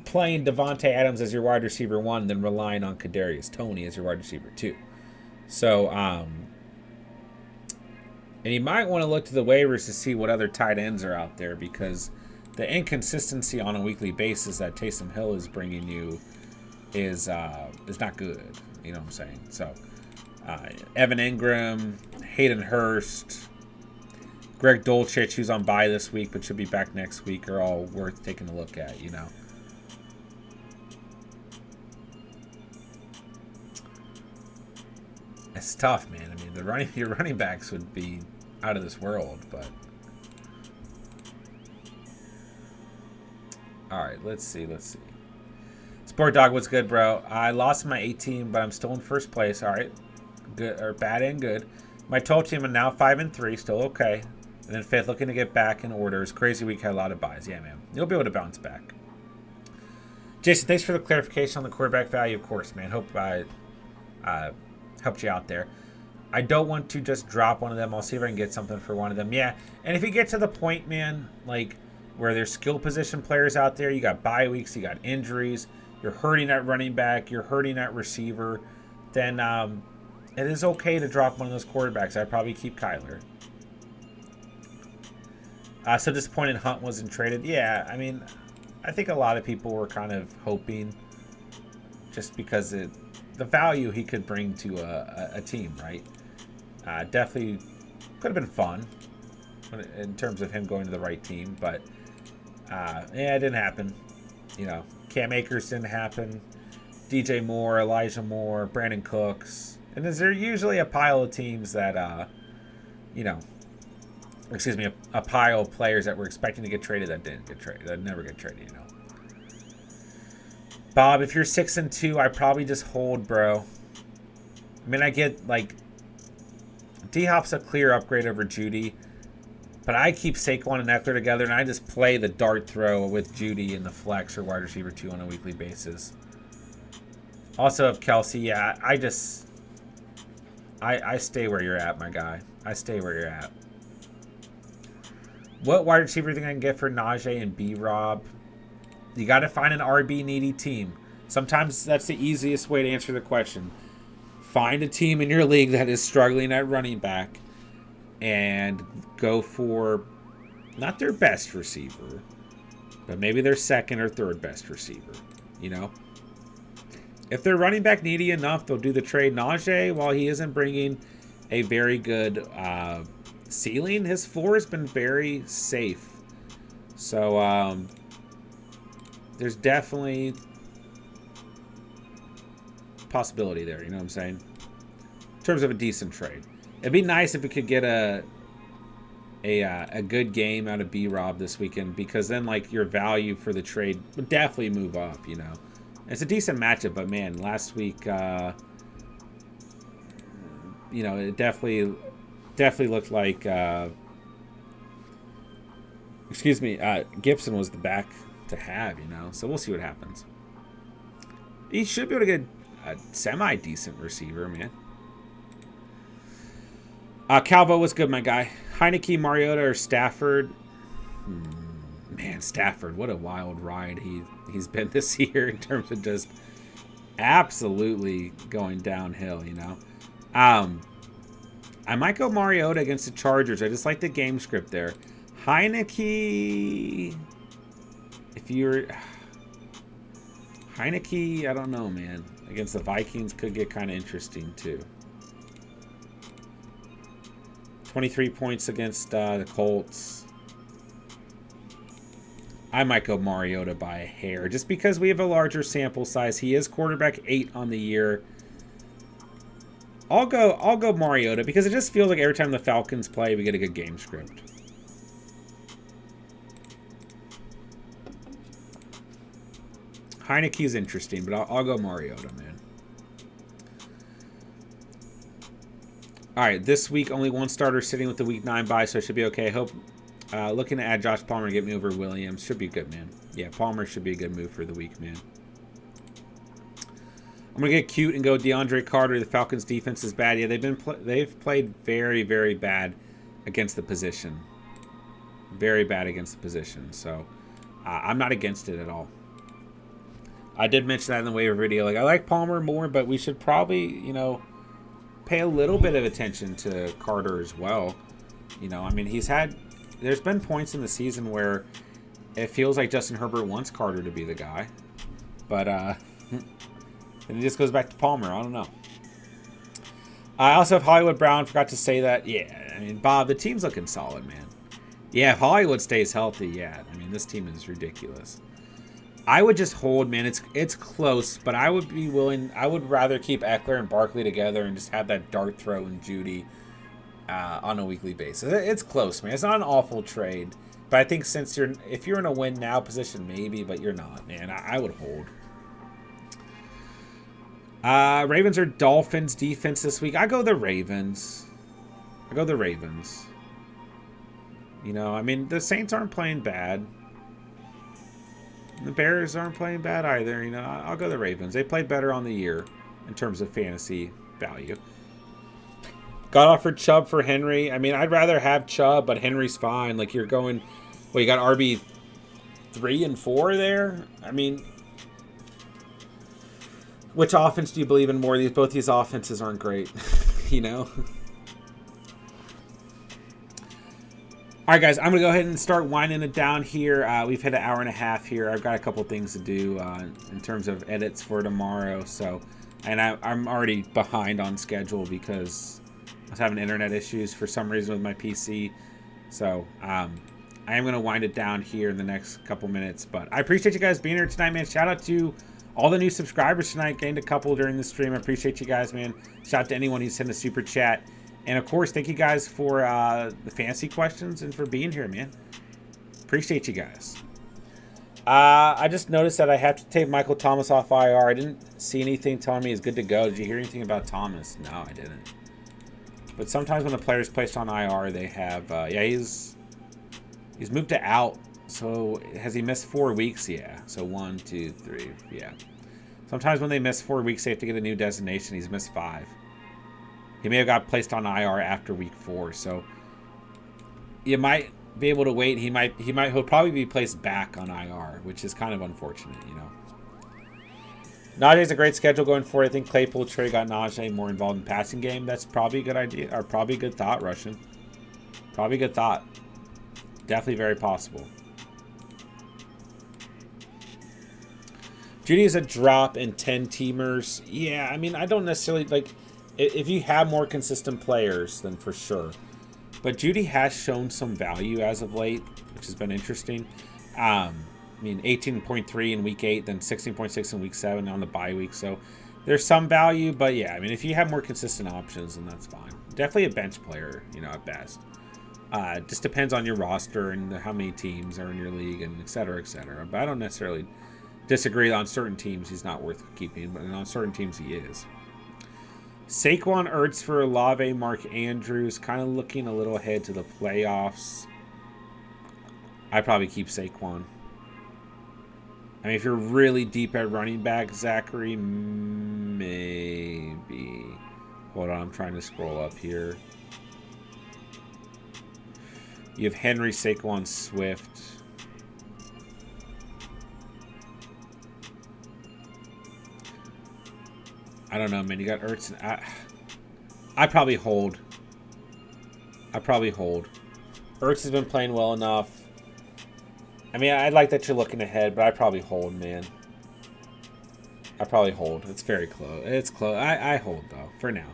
playing Devontae Adams as your wide receiver 1 then relying on Kadarius Toney as your wide receiver 2. So, and you might want to look to the waivers to see what other tight ends are out there, because the inconsistency on a weekly basis that Taysom Hill is bringing you is not good. You know what I'm saying? So, Evan Ingram, Hayden Hurst, Greg Dulcich, who's on bye this week but should be back next week, are all worth taking a look at, you know. It's tough, man. I mean, your running backs would be out of this world, but all right, let's see. Sport Dog, what's good, bro? I lost my 18, but I'm still in first place. All right, good or bad and good. My total team are now 5-3, still okay. And then 5th, looking to get back in order. It's crazy week, had a lot of buys. Yeah, man, you'll be able to bounce back. Jason, thanks for the clarification on the quarterback value. Of course, man. Hope I helped you out there. I don't want to just drop one of them. I'll see if I can get something for one of them. Yeah, and if you get to the point, man, like where there's skill position players out there, you got bye weeks, you got injuries, you're hurting at running back, you're hurting at receiver, then it is okay to drop one of those quarterbacks. I'd probably keep Kyler. So disappointed Hunt wasn't traded. Yeah, I mean, I think a lot of people were kind of hoping just because the value he could bring to a team, right? Definitely could have been fun in terms of him going to the right team, but yeah, it didn't happen. You know, Cam Akers didn't happen. DJ Moore, Elijah Moore, Brandon Cooks, and is there usually a pile of teams that, you know, excuse me, a pile of players that were expecting to get traded that didn't get traded, that never get traded, you know. Bob, if you're 6-2, I probably just hold, bro. I mean, I get, like, D-Hop's a clear upgrade over Judy, but I keep Saquon and Eckler together, and I just play the dart throw with Judy in the flex or wide receiver 2 on a weekly basis. Also, if Kelsey, yeah, I stay where you're at, my guy. I stay where you're at. What wide receiver do you think I can get for Najee and B-Rob? You got to find an RB needy team. Sometimes that's the easiest way to answer the question. Find a team in your league that is struggling at running back and go for not their best receiver, but maybe their second or third best receiver, you know? If they're running back needy enough, they'll do the trade. Najee, while he isn't bringing a very good ceiling, his floor has been very safe. So, there's definitely possibility there, you know what I'm saying? In terms of a decent trade. It'd be nice if we could get a good game out of B-Rob this weekend, because then, like, your value for the trade would definitely move up, you know? It's a decent matchup, but, man, last week, you know, it definitely looked like, excuse me, Gibson was the back to have, you know? So we'll see what happens. He should be able to get a semi-decent receiver, man. Calvo, what's good, my guy? Heineke, Mariota, or Stafford? Man, Stafford, what a wild ride he's been this year in terms of just absolutely going downhill, you know? I might go Mariota against the Chargers. I just like the game script there. Heineke. If you're Heineke, I don't know, man. Against the Vikings could get kind of interesting too. 23 points against the Colts. I might go Mariota by a hair, just because we have a larger sample size. He is quarterback 8 on the year. I'll go Mariota because it just feels like every time the Falcons play, we get a good game script. Heineke's interesting, but I'll go Mariota, man. All right, this week only one starter sitting with the week 9 bye, so it should be okay. Hope looking to add Josh Palmer to get me over Williams. Should be good, man. Yeah, Palmer should be a good move for the week, man. I'm gonna get cute and go DeAndre Carter. The Falcons' defense is bad. Yeah, they've played very, very bad against the position. Very bad against the position. So I'm not against it at all. I did mention that in the waiver video. Like, I like Palmer more, but we should probably, you know, pay a little bit of attention to Carter as well. You know, I mean, there's been points in the season where it feels like Justin Herbert wants Carter to be the guy. But then it just goes back to Palmer. I don't know. I also have Hollywood Brown. Forgot to say that. Yeah, I mean, Bob, the team's looking solid, man. Yeah, if Hollywood stays healthy, yeah. I mean, this team is ridiculous. I would just hold, man. It's close, but I would be willing. I would rather keep Eckler and Barkley together and just have that dart throw and Judy on a weekly basis. It's close, man. It's not an awful trade, but I think if you're in a win now position, maybe, but you're not, man. I would hold. Ravens or Dolphins defense this week. I go the Ravens. You know, I mean, the Saints aren't playing bad. The Bears aren't playing bad either. You know, I'll go the Ravens. They played better on the year in terms of fantasy value. Got offered Chubb for Henry. I mean, I'd rather have Chubb, but Henry's fine. Like, you're going, well, you got RB 3 and 4 there. I mean, which offense do you believe in more? Both these offenses aren't great, you know. All right, guys, I'm going to go ahead and start winding it down here. We've hit an hour and a half here. I've got a couple things to do in terms of edits for tomorrow. So, and I'm already behind on schedule because I was having internet issues for some reason with my PC. So, I am going to wind it down here in the next couple minutes. But I appreciate you guys being here tonight, man. Shout out to all the new subscribers tonight. Gained a couple during the stream. I appreciate you guys, man. Shout out to anyone who sent a super chat. And, of course, thank you guys for the fantasy questions and for being here, man. Appreciate you guys. I just noticed that I have to take Michael Thomas off IR. I didn't see anything telling me he's good to go. Did you hear anything about Thomas? No, I didn't. But sometimes when a player is placed on IR, they have... yeah, he's moved to out. So has he missed 4 weeks? Yeah. So 1, 2, 3. Yeah. Sometimes when they miss 4 weeks, they have to get a new designation. He's missed 5. He may have got placed on IR after week 4, so you might be able to wait. He'll probably be placed back on IR, which is kind of unfortunate, you know. Najee's a great schedule going forward. I think Claypool trade got Najee more involved in passing game. That's probably a good idea, or probably a good thought, Russian. Probably a good thought. Definitely very possible. Judy is a drop in 10-teamers. Yeah, I mean, I don't necessarily, like... If you have more consistent players, then for sure. But Judy has shown some value as of late, which has been interesting. I mean, 18.3 in week 8, then 16.6 in week 7 on the bye week. So there's some value, but yeah, I mean, if you have more consistent options, then that's fine. Definitely a bench player, you know, at best. Just depends on your roster and how many teams are in your league and et cetera, et cetera. But I don't necessarily disagree. On certain teams, he's not worth keeping, but on certain teams, he is. Saquon Ertz for Olave, Mark Andrews, kind of looking a little ahead to the playoffs. I'd probably keep Saquon. I mean, if you're really deep at running back, Zachary, maybe. Hold on, I'm trying to scroll up here. You have Henry, Saquon, Swift. I don't know, man. You got Ertz and I probably hold. Ertz has been playing well enough. I mean, I like that you're looking ahead, but I probably hold, man. I probably hold. It's very close. It's close. I hold though for now.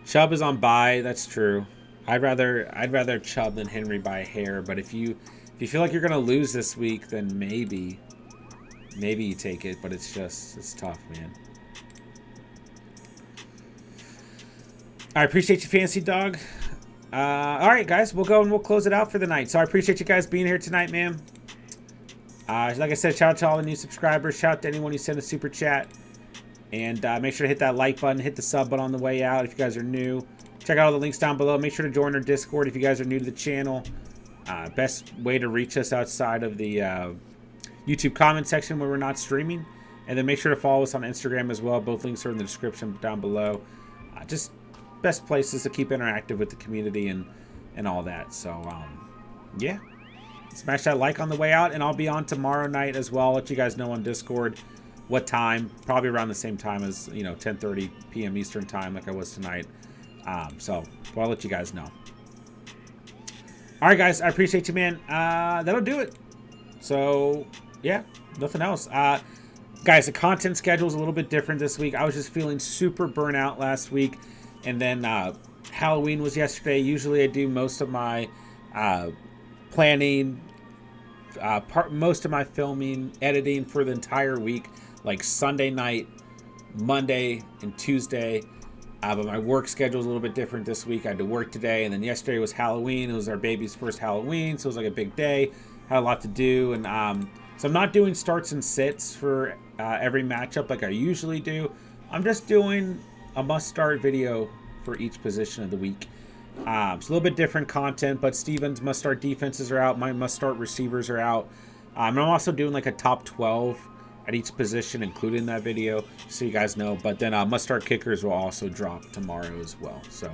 Chubb is on bye. That's true. I'd rather Chubb than Henry by a hair. But if you feel like you're gonna lose this week, then maybe you take it. But it's tough, man. I appreciate you, Fancy Dog. All right, guys, we'll go and we'll close it out for the night. So I appreciate you guys being here tonight, man. Like I said, shout out to all the new subscribers. Shout out to anyone who sent a super chat. And make sure to hit that like button, hit the sub button on the way out if you guys are new. Check out all the links down below. Make sure to join our Discord if you guys are new to the channel. Best way to reach us outside of the YouTube comment section where we're not streaming. And then make sure to follow us on Instagram as well. Both links are in the description down below. Just best places to keep interactive with the community and all that. So yeah, smash that like on the way out, and I'll be on tomorrow night as well. I'll let you guys know on Discord what time, probably around the same time as 10:30 p.m. Eastern time like I was tonight. So I'll let you guys know. All right, guys, I appreciate you, man. That'll do it. So yeah, nothing else. Guys, the content schedule is a little bit different this week. I was just feeling super burnt out last week. And then Halloween was yesterday. Usually I do most of my planning, most of my filming, editing for the entire week, like Sunday night, Monday, and Tuesday. But my work schedule is a little bit different this week. I had to work today, and then yesterday was Halloween. It was our baby's first Halloween, so it was like a big day. Had a lot to do, and so I'm not doing starts and sits for every matchup like I usually do. I'm just doing a must-start video for each position of the week. It's a little bit different content, but Steven's must-start defenses are out. My must-start receivers are out. And I'm also doing like a top 12 at each position, including that video, so you guys know. But then must-start kickers will also drop tomorrow as well. So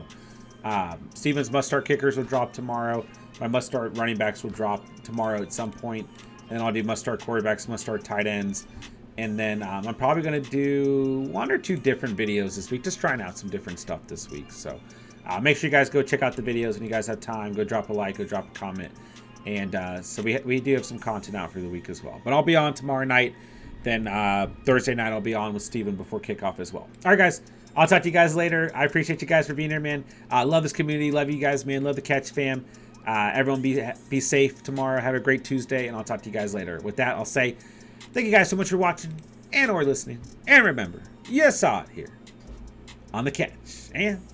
Steven's must-start kickers will drop tomorrow. My must-start running backs will drop tomorrow at some point. And then I'll do must-start quarterbacks, must-start tight ends. And then I'm probably going to do 1 or 2 different videos this week. Just trying out some different stuff this week. So make sure you guys go check out the videos when you guys have time. Go drop a like, go drop a comment. And so we do have some content out for the week as well. But I'll be on tomorrow night. Then Thursday night I'll be on with Steven before kickoff as well. All right, guys. I'll talk to you guys later. I appreciate you guys for being here, man. Love this community. Love you guys, man. Love the Catch fam. Everyone be safe tomorrow. Have a great Tuesday. And I'll talk to you guys later. With that, I'll say thank you guys so much for watching and or listening. And remember, you saw it here on The Catch. And